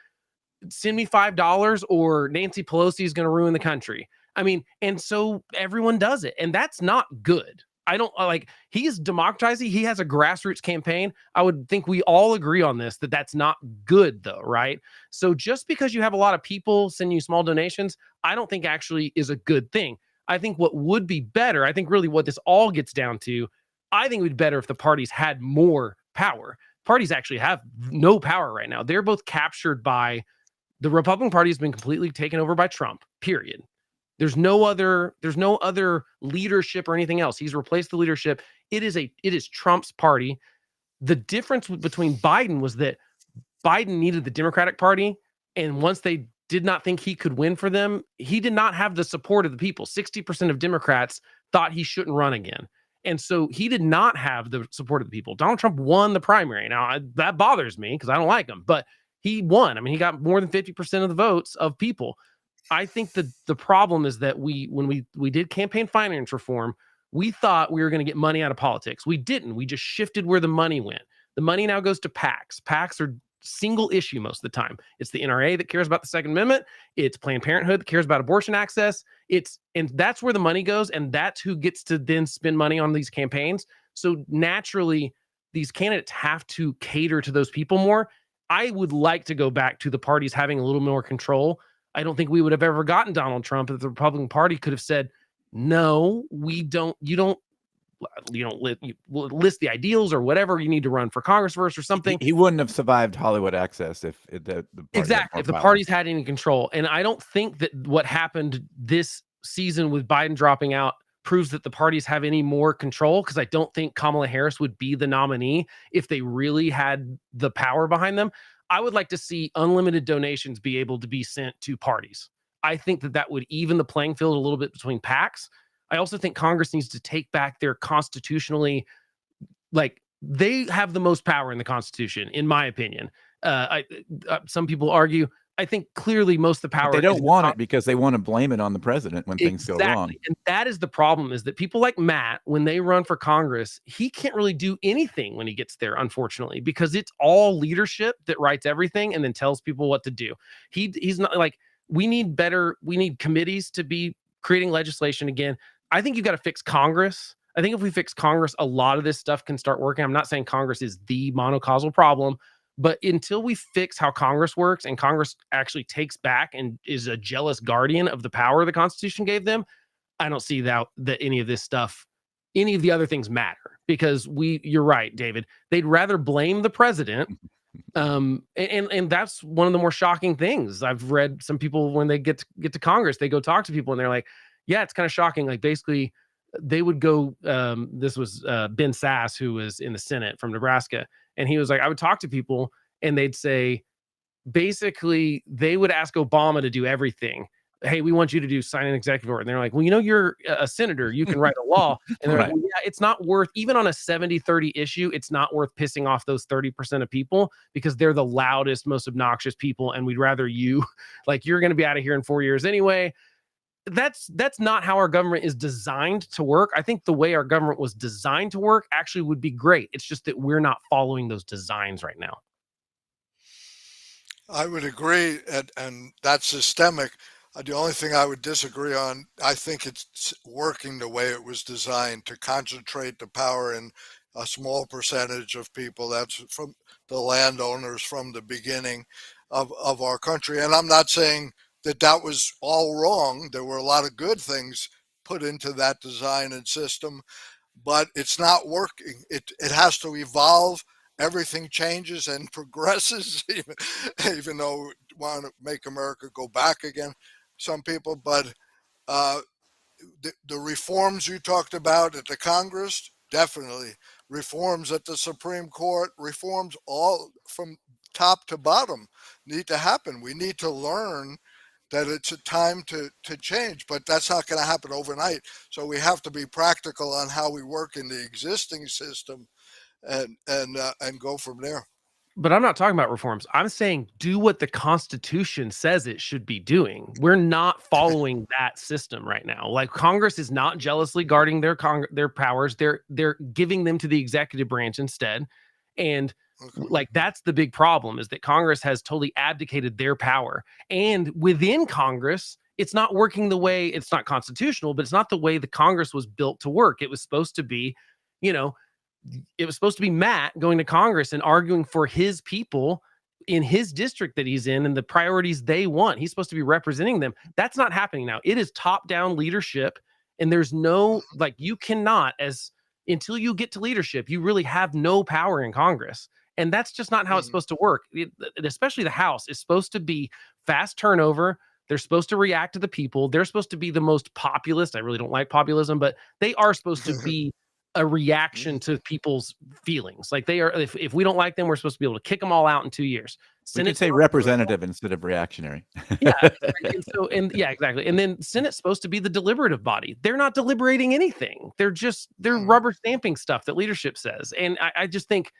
send me $5 or Nancy Pelosi is going to ruin the country. I mean, and so everyone does it, and that's not good. I don't like, he's democratizing. He has a grassroots campaign. I would think we all agree on this, that that's not good though. Right. So just because you have a lot of people send you small donations, I don't think actually is a good thing. I think what would be better, I think really what this all gets down to, I think it would be better if the parties had more power. Parties actually have no power right now. They're both captured by, the Republican Party has been completely taken over by Trump, period. There's no other leadership or anything else. He's replaced the leadership. It is Trump's party. The difference between Biden was that Biden needed the Democratic Party, and once they did not think he could win for them, he did not have the support of the people. 60% of Democrats thought he shouldn't run again. And so he did not have the support of the people. Donald Trump won the primary. Now, that bothers me because I don't like him, but he won. I mean, he got more than 50% of the votes of people. I think that the problem is that when we did campaign finance reform, we thought we were going to get money out of politics. We didn't. We just shifted where the money went. The money now goes to PACs. PACs are single issue most of the time. It's the NRA that cares about the Second Amendment. It's Planned Parenthood that cares about abortion access. And that's where the money goes, and that's who gets to then spend money on these campaigns. So naturally, these candidates have to cater to those people more. I would like to go back to the parties having a little more control. I don't think we would have ever gotten Donald Trump if the Republican Party could have said, no, we don't, you don't list the ideals or whatever. You need to run for Congress first or something. He wouldn't have survived Hollywood Access if the exactly if the parties had any control. And I don't think that what happened this season with Biden dropping out proves that the parties have any more control, because I don't think Kamala Harris would be the nominee if they really had the power behind them. I would like to see unlimited donations be able to be sent to parties. I think that would even the playing field a little bit between PACs. I also think Congress needs to take back their constitutionally, they have the most power in the Constitution, in my opinion. Some people argue. I think clearly most of the power. But they don't want it because they want to blame it on the president when things go wrong. And that is the problem, is that people like Matt, when they run for Congress, he can't really do anything when he gets there, unfortunately, because it's all leadership that writes everything and then tells people what to do. He's not we need committees to be creating legislation again. I think you've got to fix Congress. I think if we fix Congress, a lot of this stuff can start working. I'm not saying Congress is the monocausal problem, but until we fix how Congress works and Congress actually takes back and is a jealous guardian of the power the Constitution gave them, I don't see that any of this stuff, any of the other things matter, because you're right, David. They'd rather blame the president. And that's one of the more shocking things. I've read some people, when they get to Congress, they go talk to people and they're like, yeah, it's kind of shocking. Like, basically they would go, this was Ben Sass, who was in the Senate from Nebraska. And he was like, I would talk to people and they'd say, basically, they would ask Obama to do everything. Hey, we want you to sign an executive order. And they're like, well, you're a senator. You can write a law. And they're like, well, yeah, it's not worth, even on a 70-30 issue, it's not worth pissing off those 30% of people, because they're the loudest, most obnoxious people. And we'd rather you're going to be out of here in 4 years anyway. That's not how our government is designed to work. I think the way our government was designed to work actually would be great. It's just that we're not following those designs right now. I would agree, and that's systemic. The only thing I would disagree on, I think it's working the way it was designed, to concentrate the power in a small percentage of people. That's from the landowners from the beginning of our country. And I'm not saying that was all wrong. There were a lot of good things put into that design and system, but it's not working. It has to evolve. Everything changes and progresses, even though we want to make America go back again, some people. But the reforms you talked about at the Congress, definitely. Reforms at the Supreme Court, reforms all from top to bottom need to happen. We need to learn that it's a time to change, but that's not going to happen overnight. So we have to be practical on how we work in the existing system and go from there. But I'm not talking about reforms. I'm saying do what the Constitution says it should be doing. We're not following that system right now. Like, Congress is not jealously guarding their powers. They're giving them to the executive branch instead. And that's the big problem, is that Congress has totally abdicated their power. And within Congress, it's not working the way, it's not constitutional, but it's not the way the Congress was built to work. It was supposed to be, it was supposed to be Matt going to Congress and arguing for his people in his district that he's in and the priorities they want. He's supposed to be representing them. That's not happening now. It is top-down leadership, and there's no, you cannot, until you get to leadership, you really have no power in Congress. And that's just not how it's supposed to work. Especially the House is supposed to be fast turnover. They're supposed to react to the people. They're supposed to be the most populist. I really don't like populism, but they are supposed to be a reaction to people's feelings. They are, if we don't like them, we're supposed to be able to kick them all out in 2 years. We could say representative instead of reactionary. Yeah. Exactly. And then Senate's supposed to be the deliberative body. They're not deliberating anything. They're rubber stamping stuff that leadership says. And I just think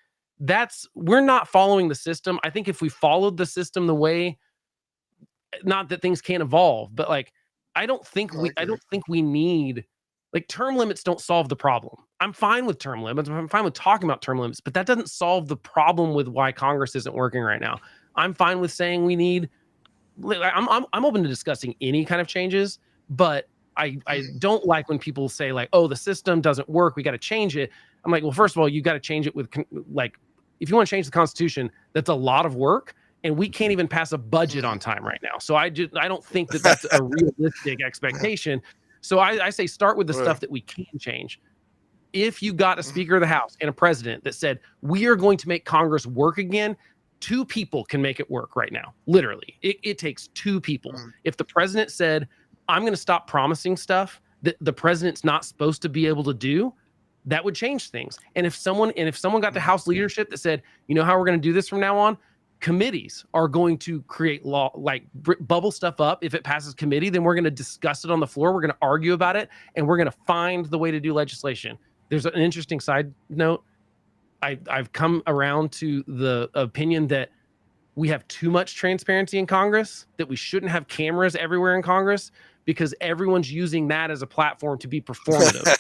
we're not following the system. I think if we followed the system the way, not that things can't evolve, but like, I don't think we need, like, term limits don't solve the problem. I'm fine with term limits. I'm fine with talking about term limits, but that doesn't solve the problem with why Congress isn't working right now. I'm fine with saying we need, I'm open to discussing any kind of changes, but I don't like when people say like, oh, the system doesn't work, we got to change it. I'm like, well, first of all, you got to change it with, like, if you want to change the Constitution, that's a lot of work, and we can't even pass a budget on time right now. So I don't think that that's a realistic expectation. So I say start with the stuff that we can change. If you got a Speaker of the House and a president that said, we are going to make Congress work again, 2 people can make it work right now. Literally, it takes 2 people. If the president said, I'm going to stop promising stuff that the president's not supposed to be able to do, that would change things. And if someone got the House leadership that said, you know how we're going to do this from now on? Committees are going to create law, like bubble stuff up. If it passes committee, then we're going to discuss it on the floor. We're going to argue about it, and we're going to find the way to do legislation. There's an interesting side note. I've come around to the opinion that we have too much transparency in Congress, that we shouldn't have cameras everywhere in Congress, because everyone's using that as a platform to be performative.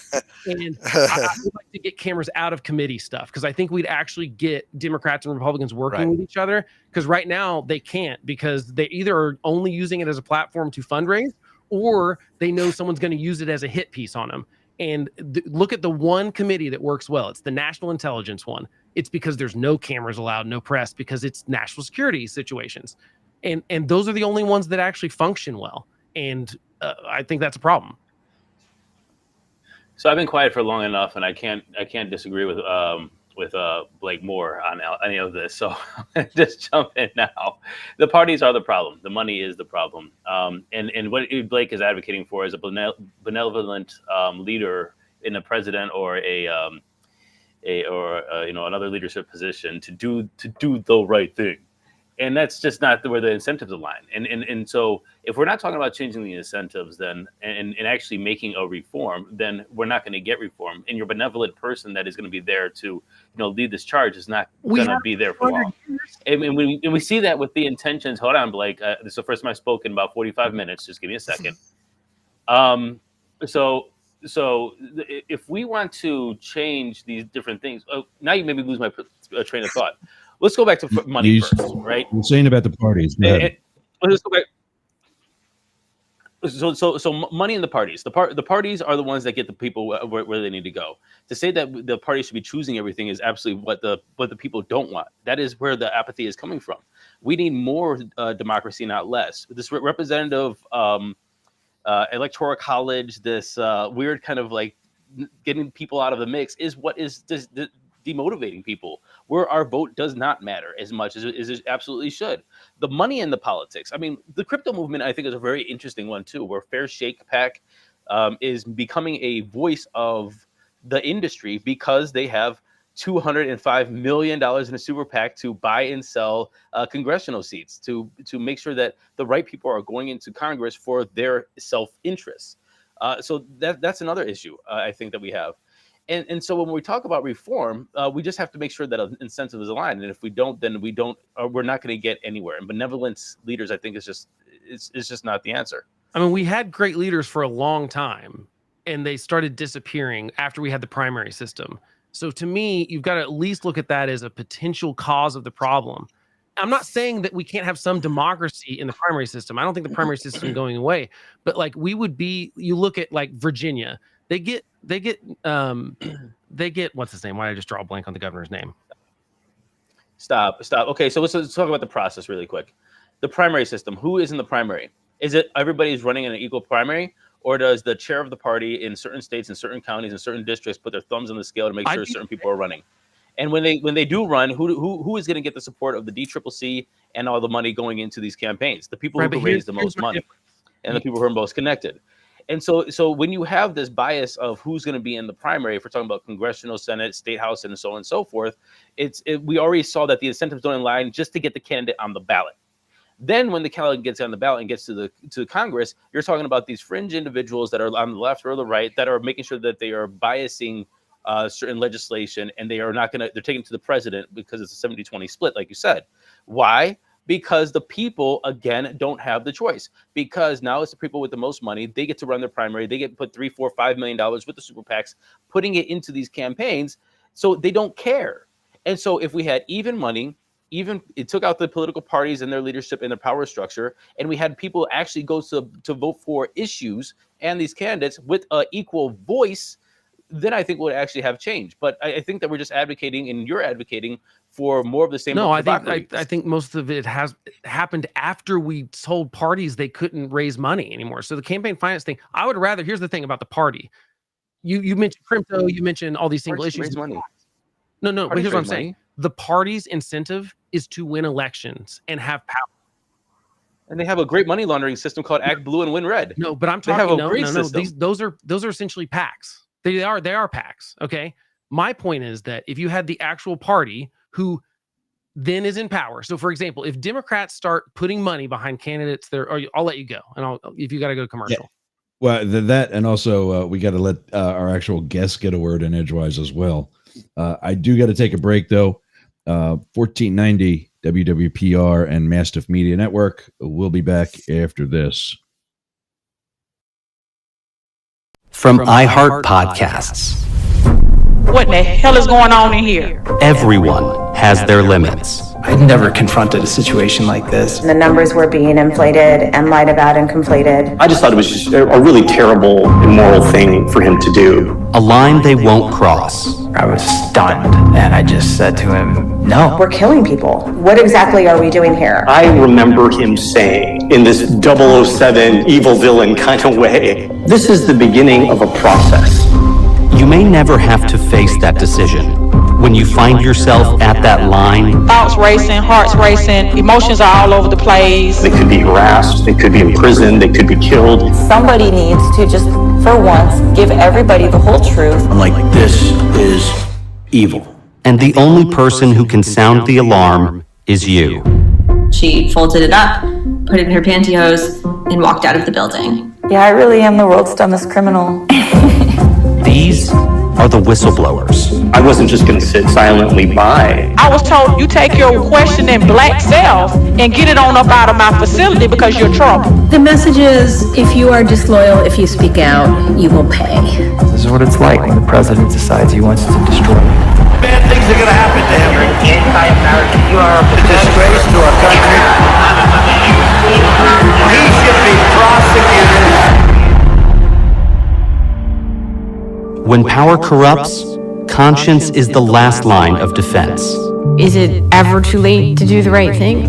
And I would like to get cameras out of committee stuff, because I think we'd actually get Democrats and Republicans working with each other, because right now they can't, because they either are only using it as a platform to fundraise, or they know someone's going to use it as a hit piece on them. And look at the one committee that works well. It's the National Intelligence one. It's because there's no cameras allowed, no press, because it's national security situations. And those are the only ones that actually function well. And I think that's a problem. So I've been quiet for long enough, and I can't disagree with Blake more on any of this. So just jump in now. The parties are the problem. The money is the problem. And what Blake is advocating for is a benevolent leader in a president or another leadership position to do the right thing. And that's just not where the incentives align. And so if we're not talking about changing the incentives, then and actually making a reform, then we're not going to get reform. And your benevolent person that is going to be there to lead this charge is not going to be there for long. And we see that with the intentions. Hold on, Blake. This is the first time I've spoken in about 45 minutes. Just give me a second. So if we want to change these different things, now you made me lose my train of thought. Let's go back to money first, right? You're saying about the parties. Let's go back. So money in the parties. The parties are the ones that get the people where they need to go. To say that the parties should be choosing everything is absolutely what the people don't want. That is where the apathy is coming from. We need more democracy, not less. This representative electoral college, this weird kind of like getting people out of the mix is what is demotivating people, where our vote does not matter as much as it absolutely should. The money in the politics. I mean, the crypto movement, I think, is a very interesting one too, where Fair Shake Pack is becoming a voice of the industry because they have $205 million in a super PAC to buy and sell congressional seats to make sure that the right people are going into Congress for their self-interest. So that's another issue I think that we have. And so when we talk about reform, we just have to make sure that an incentive is aligned. And if we don't, then we're not going to get anywhere. And benevolence leaders, I think, is just not the answer. I mean, we had great leaders for a long time, and they started disappearing after we had the primary system. So to me, you've got to at least look at that as a potential cause of the problem. I'm not saying that we can't have some democracy in the primary system. I don't think the primary system is going away, but like you look at like Virginia, they get what's his name? Why did I just draw a blank on the governor's name? Stop. Okay, so let's talk about the process really quick. The primary system. Who is in the primary? Is it everybody's running in an equal primary, or does the chair of the party in certain states and certain counties and certain districts put their thumbs on the scale to make sure certain people are running? And when they do run, who is going to get the support of the DCCC and all the money going into these campaigns? The people who can raise the most money and the people who are most connected. And so when you have this bias of who's going to be in the primary, if we're talking about congressional, Senate, state house, and so on and so forth, we already saw that the incentives don't align just to get the candidate on the ballot. Then when the candidate gets on the ballot and gets to Congress, you're talking about these fringe individuals that are on the left or the right that are making sure that they are biasing certain legislation, and they are not going to, they're taking it to the president because it's a 70-20 split, like you said. Why? Because the people, again, don't have the choice. Because now it's the people with the most money. They get to run their primary. They get to put $3, $4, $5 million with the super PACs, putting it into these campaigns. So they don't care. And so if we had even money, even it took out the political parties and their leadership and their power structure, and we had people actually go to vote for issues and these candidates with an equal voice, then I think we'll actually have change. But I think that we're just advocating, and you're advocating for more of the same. No, I think most of it has happened after we told parties they couldn't raise money anymore. So the campaign finance thing, I would rather. Here's the thing about the party. You mentioned crypto. You mentioned all these single issues. Raise money. No. But here's what I'm saying. The party's incentive is to win elections and have power. And they have a great money laundering system called Act Blue and Win Red. No, but I'm talking. Those are essentially PACs. They are PACs. Okay. My point is that if you had the actual party who then is in power. So, for example, if Democrats start putting money behind candidates, I'll let you go, and if you got to go to commercial. Yeah. Well, that, and also we got to let our actual guests get a word in edgewise as well. I do got to take a break though. 1490 WWPR and Mastiff Media Network. We'll be back after this. From iHeart Podcasts. What the hell is going on in here? Everyone has their limits. I'd never confronted a situation like this. The numbers were being inflated and lied about and conflated. I just thought it was just a really terrible, immoral thing for him to do. A line they won't cross. I was stunned, and I just said to him, no. We're killing people. What exactly are we doing here? I remember him saying, in this 007 evil villain kind of way, this is the beginning of a process. You may never have to face that decision. When you find yourself at that line, thoughts racing, hearts racing, emotions are all over the place. They could be harassed, they could be imprisoned, they could be killed. Somebody needs to just, for once, give everybody the whole truth. I'm like, this is evil. And the only person who can sound the alarm is you. She folded it up, put it in her pantyhose, and walked out of the building. Yeah, I really am the world's dumbest criminal. These are the whistleblowers. I wasn't just going to sit silently by. I was told you take your questioning black self and get it on up out of my facility because you're trouble. The message is, if you are disloyal, if you speak out, you will pay. This is what it's like when the president decides he wants to destroy you. Bad things are going to happen to him. You're an anti-American. You are a disgrace to our country. He should be prosecuted. When power corrupts, conscience is the last line of defense. Is it ever too late to do the right thing?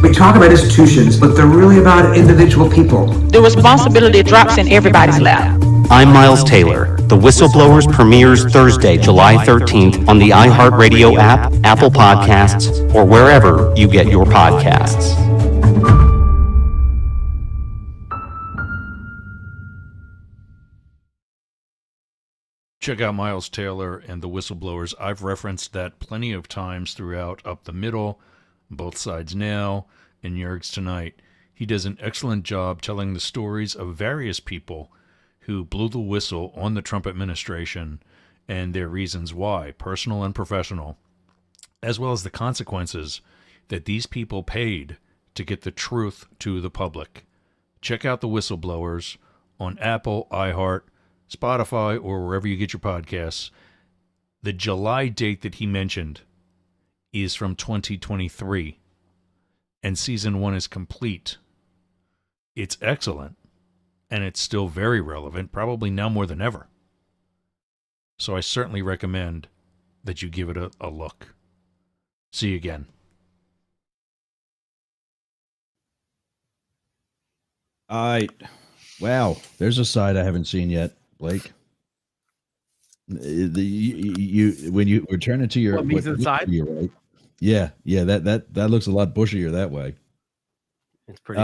We talk about institutions, but they're really about individual people. The responsibility drops in everybody's lap. I'm Miles Taylor. The Whistleblowers premieres Thursday, July 13th on the iHeartRadio app, Apple Podcasts, or wherever you get your podcasts. Check out Miles Taylor and the Whistleblowers. I've referenced that plenty of times throughout Up the Middle, Both Sides Now, and Yergz Tonight. He does an excellent job telling the stories of various people who blew the whistle on the Trump administration and their reasons why, personal and professional, as well as the consequences that these people paid to get the truth to the public. Check out the Whistleblowers on Apple, iHeart, Spotify, or wherever you get your podcasts. The July date that he mentioned is from 2023, and season 1 is complete. It's excellent, and it's still very relevant, probably now more than ever. So I certainly recommend that you give it a look. See you again. Wow, there's a side I haven't seen yet, Blake. When you return it to your side, right? Yeah, that looks a lot bushier that way. It's pretty.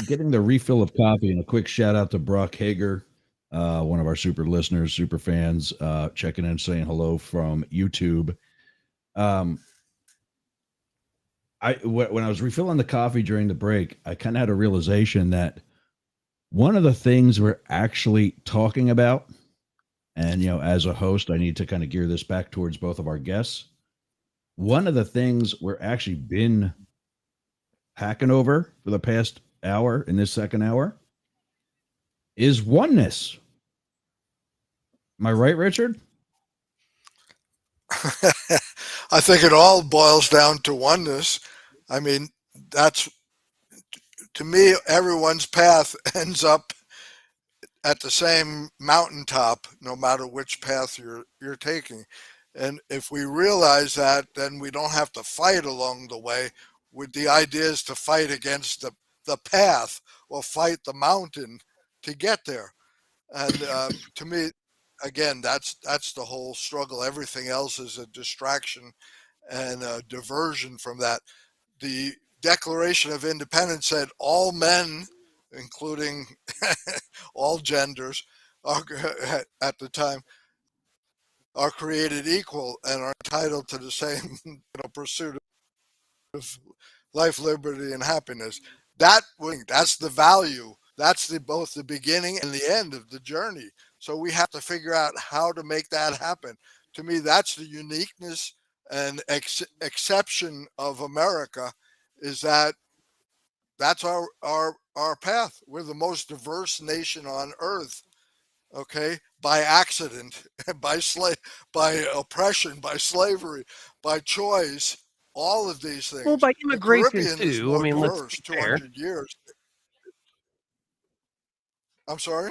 Getting the refill of coffee, and a quick shout out to Brock Hager, one of our super listeners, super fans, checking in, saying hello from YouTube. When I was refilling the coffee during the break, I kind of had a realization that one of the things we're actually talking about And, as a host, I need to kind of gear this back towards both of our guests. One of the things we're actually been hacking over for the past hour in this second hour is oneness. Am I right, Richard? I think it all boils down to oneness. I mean, that's, to me, everyone's path ends up at the same mountaintop, no matter which path you're taking. And if we realize that, then we don't have to fight along the way. With the idea is to fight against the path or fight the mountain to get there. And to me, again, that's the whole struggle. Everything else is a distraction and a diversion from that. The Declaration of Independence said all men, including all genders, are, at the time, are created equal and are entitled to the same pursuit of life, liberty, and happiness. That's the value. That's both the beginning and the end of the journey. So we have to figure out how to make that happen. To me, that's the uniqueness and exception of America, is that's our path. We're the most diverse nation on earth. Okay, by accident, by oppression, by slavery, by choice, all of these things. Well, by immigration the Caribbean is too. more I mean, let's diverse, be fair. 200 years. I'm sorry?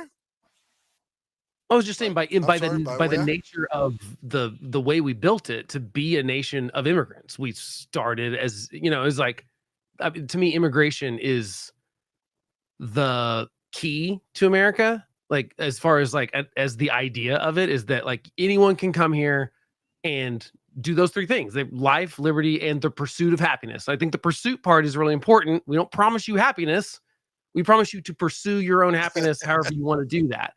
I was just saying by the where? nature of the way we built it to be a nation of immigrants. We started as, it's like, I mean, to me, immigration is the key to America. Like, as far as like, as the idea of it is that like anyone can come here and do those three things: life, liberty, and the pursuit of happiness. I think the pursuit part is really important. We don't promise you happiness. We promise you to pursue your own happiness, however you want to do that.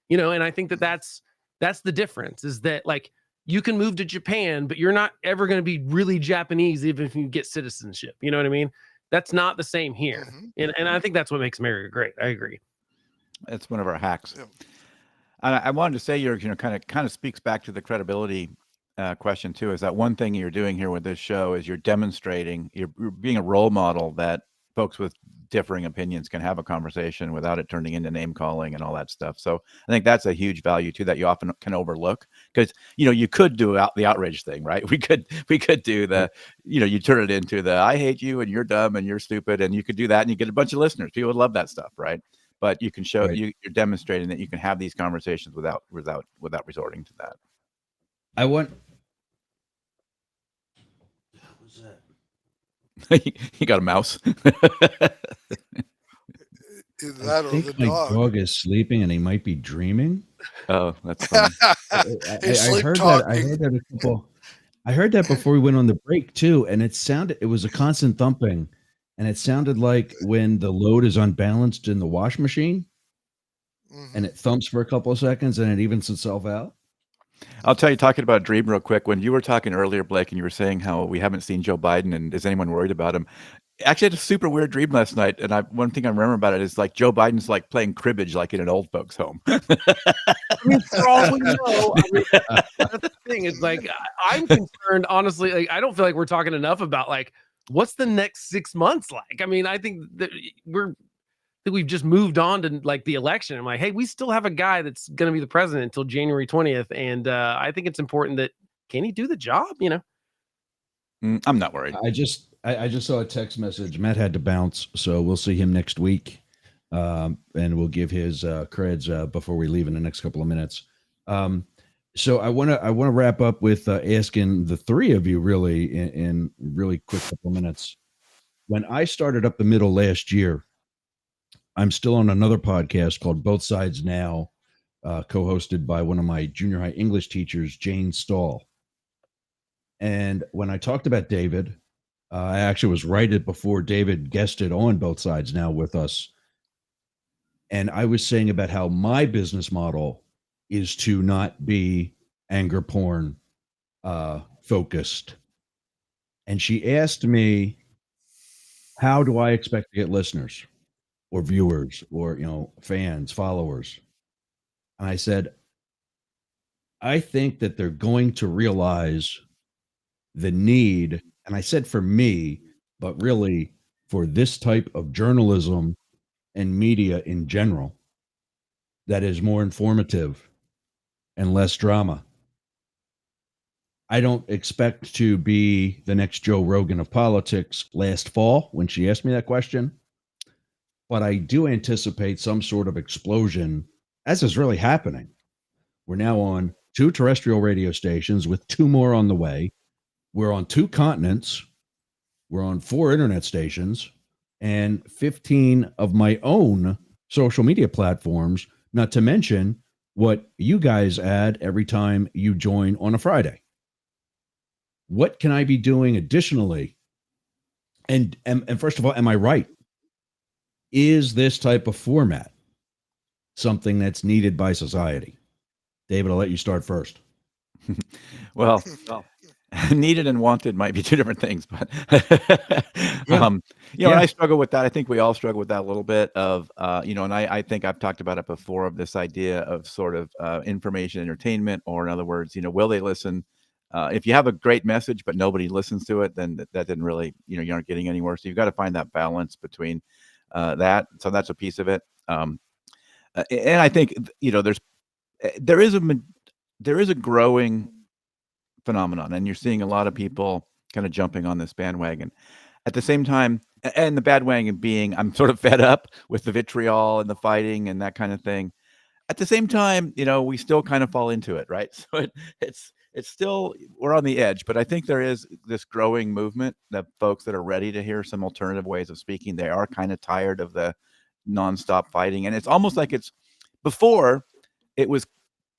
And I think that's the difference, is that like you can move to Japan, but you're not ever going to be really Japanese, even if you get citizenship. You know what I mean? That's not the same here. Mm-hmm. And I think that's what makes America great. I agree. It's one of our hacks. Yeah. I wanted to say, Yergz, kind of speaks back to the credibility question too. Is that one thing you're doing here with this show is you're demonstrating, you're being a role model that folks with differing opinions can have a conversation without it turning into name calling and all that stuff. So I think that's a huge value too that you often can overlook, because you could do the outrage thing, right? We could do the you turn it into the I hate you and you're dumb and you're stupid, and you could do that and you get a bunch of listeners. People would love that stuff, right? But you can show you're demonstrating that you can have these conversations without resorting to that. I want. What was that? You got a mouse. That I think the my dog is sleeping and he might be dreaming. Oh, that's funny. I heard that. I heard that before we went on the break too, and it was a constant thumping, and it sounded like when the load is unbalanced in the wash machine, and it thumps for a couple of seconds, and it evens itself out. I'll tell you, talking about dream real quick, when you were talking earlier, Blake, and you were saying how we haven't seen Joe Biden and is anyone worried about him? Actually, I had a super weird dream last night, and one thing I remember about it is like Joe Biden's like playing cribbage like in an old folks' home. I mean, for all we know, that's the thing. It's like, I'm concerned, honestly. Like, I don't feel like we're talking enough about like what's the next 6 months like. I mean, I think that we've just moved on to like the election. I'm like, hey, we still have a guy that's going to be the president until January 20th, and I think it's important that can he do the job? I'm not worried. I just saw a text message. Matt had to bounce, so we'll see him next week, and we'll give his creds before we leave in the next couple of minutes. So I want to wrap up with asking the three of you really in really quick couple of minutes. When I started Up the Middle last year, I'm still on another podcast called Both Sides Now, co-hosted by one of my junior high English teachers, Jane Stahl. And when I talked about David, I actually was right before David guested on Both Sides Now with us. And I was saying about how my business model is to not be anger porn focused. And she asked me, how do I expect to get listeners or viewers or, fans, followers? And I said, I think that they're going to realize the need, and I said for me, but really for this type of journalism and media in general that is more informative and less drama. I don't expect to be the next Joe Rogan of politics last fall when she asked me that question, but I do anticipate some sort of explosion, as is really happening. We're now on 2 terrestrial radio stations with 2 more on the way. We're on 2 continents. We're on 4 internet stations and 15 of my own social media platforms, not to mention what you guys add every time you join on a Friday. What can I be doing additionally? And first of all, am I right? Is this type of format something that's needed by society? David, I'll let you start first. Well, needed and wanted might be 2 different things, but and I struggle with that. I think we all struggle with that a little bit of, and I think I've talked about it before, of this idea of sort of information entertainment, or in other words, will they listen? If you have a great message, but nobody listens to it, then that didn't really, you aren't getting anywhere. So you've got to find that balance between that. So that's a piece of it. And I think, there is a growing phenomenon, and you're seeing a lot of people kind of jumping on this bandwagon. At the same time, and the bandwagon being, I'm sort of fed up with the vitriol and the fighting and that kind of thing. At the same time, we still kind of fall into it, right? So it's still, we're on the edge, but I think there is this growing movement that folks that are ready to hear some alternative ways of speaking. They are kind of tired of the nonstop fighting, and it's almost like before it was,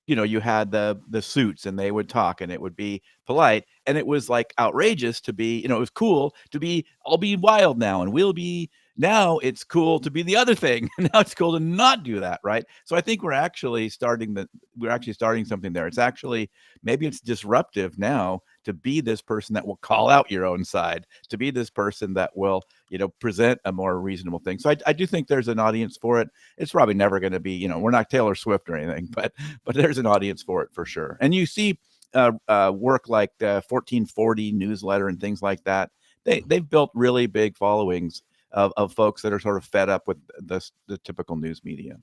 you had the suits, and they would talk, and it would be polite, and it was like outrageous to be, it was cool to be, I'll be wild now, and now it's cool to be the other thing. Now it's cool to not do that, right? So I think we're actually starting something there. It's actually, maybe it's disruptive now to be this person that will call out your own side, to be this person that will, present a more reasonable thing. So I do think there's an audience for it. It's probably never going to be, we're not Taylor Swift or anything, but there's an audience for it for sure. And you see work like the 1440 newsletter and things like that. They've built really big followings of folks that are sort of fed up with the typical news media.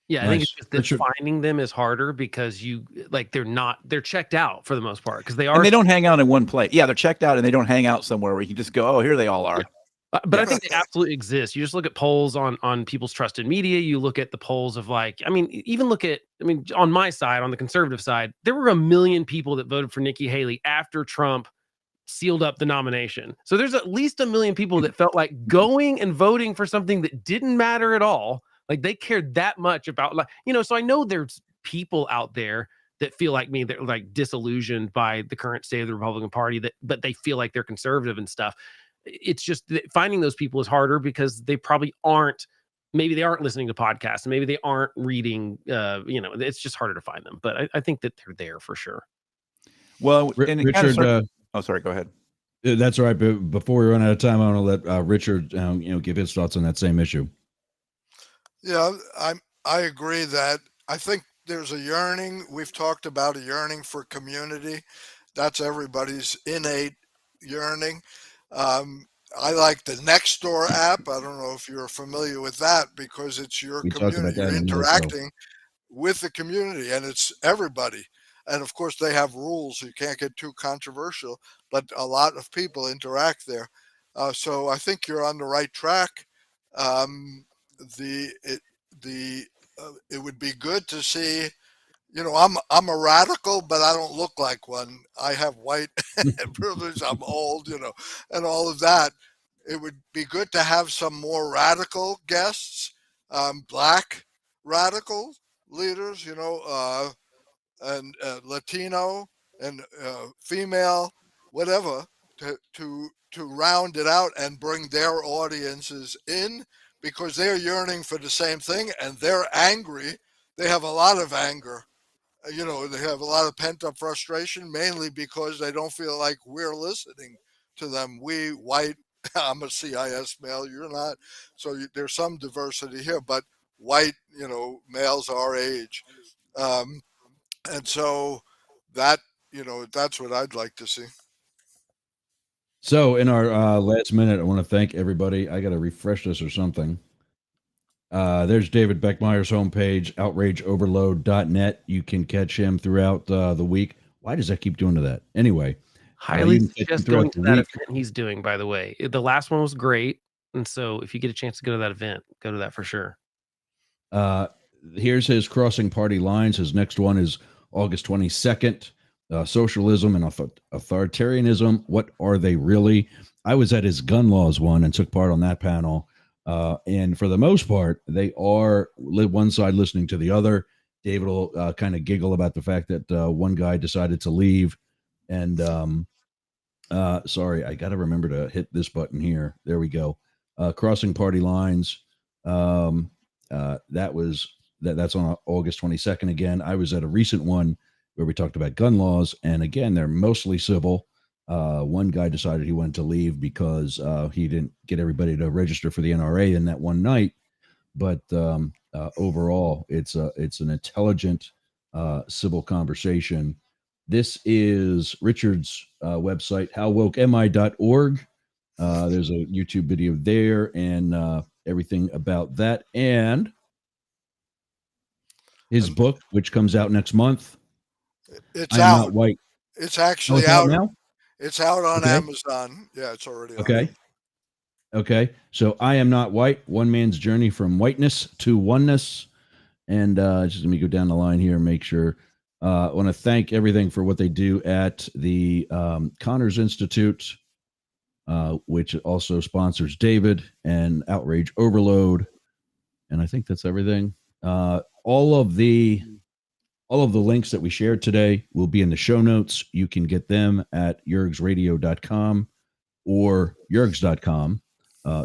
Yeah, I think it's just that finding them is harder because they're checked out for the most part, because they don't hang out in one place. Yeah, they're checked out, and they don't hang out somewhere where you can just go, oh, here they all are. Yeah. But I think they absolutely exist. You just look at polls on people's trust in media. You look at the polls of on my side, on the conservative side, there were 1 million people that voted for Nikki Haley after Trump sealed up the nomination. So there's at least 1 million people that felt like going and voting for something that didn't matter at all. Like they cared that much about, so I know there's people out there that feel like me, that are like disillusioned by the current state of the Republican Party, but they feel like they're conservative and stuff. It's just that finding those people is harder because they probably maybe they aren't listening to podcasts, and maybe they aren't reading, it's just harder to find them. But I think that they're there for sure. Well, Richard, oh, sorry, go ahead. That's all right. But before we run out of time, I want to let Richard, give his thoughts on that same issue. Yeah, I agree that I think there's a yearning. We've talked about a yearning for community. That's everybody's innate yearning. I like the Nextdoor app. I don't know if you're familiar with that, because it's your community. You're interacting with the community, and it's everybody. And of course, they have rules. You can't get too controversial, but a lot of people interact there. So I think you're on the right track. It would be good to see. I'm a radical, but I don't look like one. I have white privilege. I'm old, and all of that. It would be good to have some more radical guests, Black radical leaders, and Latino and female, whatever, to round it out and bring their audiences in, because they're yearning for the same thing, and they're angry. They have a lot of anger. They have a lot of pent-up frustration, mainly because they don't feel like we're listening to them. We white, I'm a CIS male, you're not. So there's some diversity here, but white, males our age. And so that, that's what I'd like to see. So in our last minute, I want to thank everybody. I got to refresh this or something. There's David Beckmeyer's homepage, outrageoverload.net. You can catch him throughout the week. Why does that keep doing to that? Anyway, Highly you can catch him suggest throughout going to the that week. event he's doing, by the way. The last one was great. And so if you get a chance to go to that event, go to that for sure. Here's his Crossing Party Lines. His next one is August 22nd. Socialism and authoritarianism. What are they really? I was at his gun laws one and took part on that panel. And for the most part, they are one side listening to the other. David will kind of giggle about the fact that one guy decided to leave. And sorry, I got to remember to hit this button here. There we go. Crossing Party Lines. That's on August 22nd again. I was at a recent one where we talked about gun laws, and again, they're mostly civil. One guy decided he wanted to leave because he didn't get everybody to register for the NRA in that one night. But overall, it's an intelligent civil conversation. This is Richard's website, howwokemi.org. There's a YouTube video there and everything about that. And his book, which comes out next month. It's I'm out. Not White. It's actually it's out now. It's out on Okay. Amazon. Yeah, it's already on. Okay. Okay. So I Am Not White, one man's journey from whiteness to oneness. And just let me go down the line here and make sure. I want to thank everything for what they do at the Connors Institute, which also sponsors David and Outrage Overload. And I think that's everything. All of the links that we shared today will be in the show notes. You can get them at yergzradio.com or yergz.com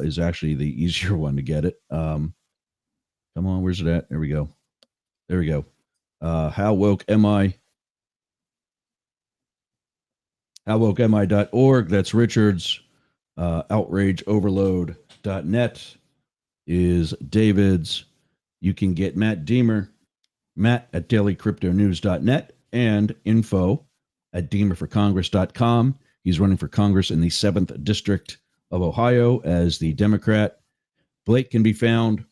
is actually the easier one to get it. Come on, where's it at? There we go. How woke am I? howwokemi.org. That's Richard's. Outrageoverload.net is David's. You can get Matt Deemer, Matt at dailycryptonews.net, and info at deemerforcongress.com. He's running for Congress in the 7th District of Ohio as the Democrat. Blake can be found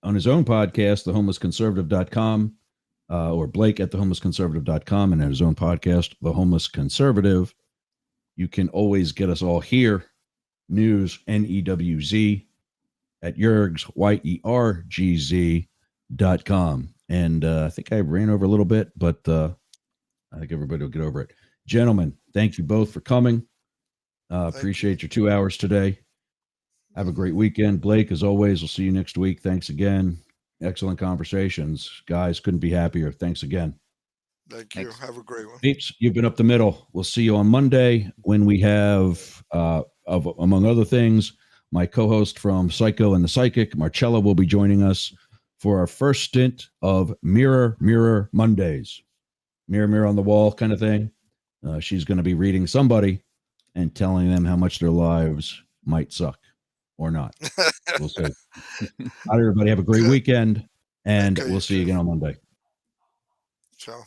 on his own podcast, thehomelessconservative.com, or Blake at thehomelessconservative.com, and at his own podcast, The Homeless Conservative. You can always get us all here, news, NEWZ, at Yergz, YERGZ.com. And I think I ran over a little bit, but I think everybody will get over it. Gentlemen, thank you both for coming. Appreciate your 2 hours today. Have a great weekend. Blake, as always, we'll see you next week. Thanks again. Excellent conversations. Guys, couldn't be happier. Thanks again. Thank you. Have a great one. Peeps, you've been up the middle. We'll see you on Monday when we have, among other things, my co-host from Psycho and the Psychic, Marcella, will be joining us for our first stint of Mirror, Mirror Mondays. Mirror, mirror on the wall kind of thing. She's going to be reading somebody and telling them how much their lives might suck or not. We'll see. All right, everybody, have a great weekend, and we'll see you again on Monday. Ciao.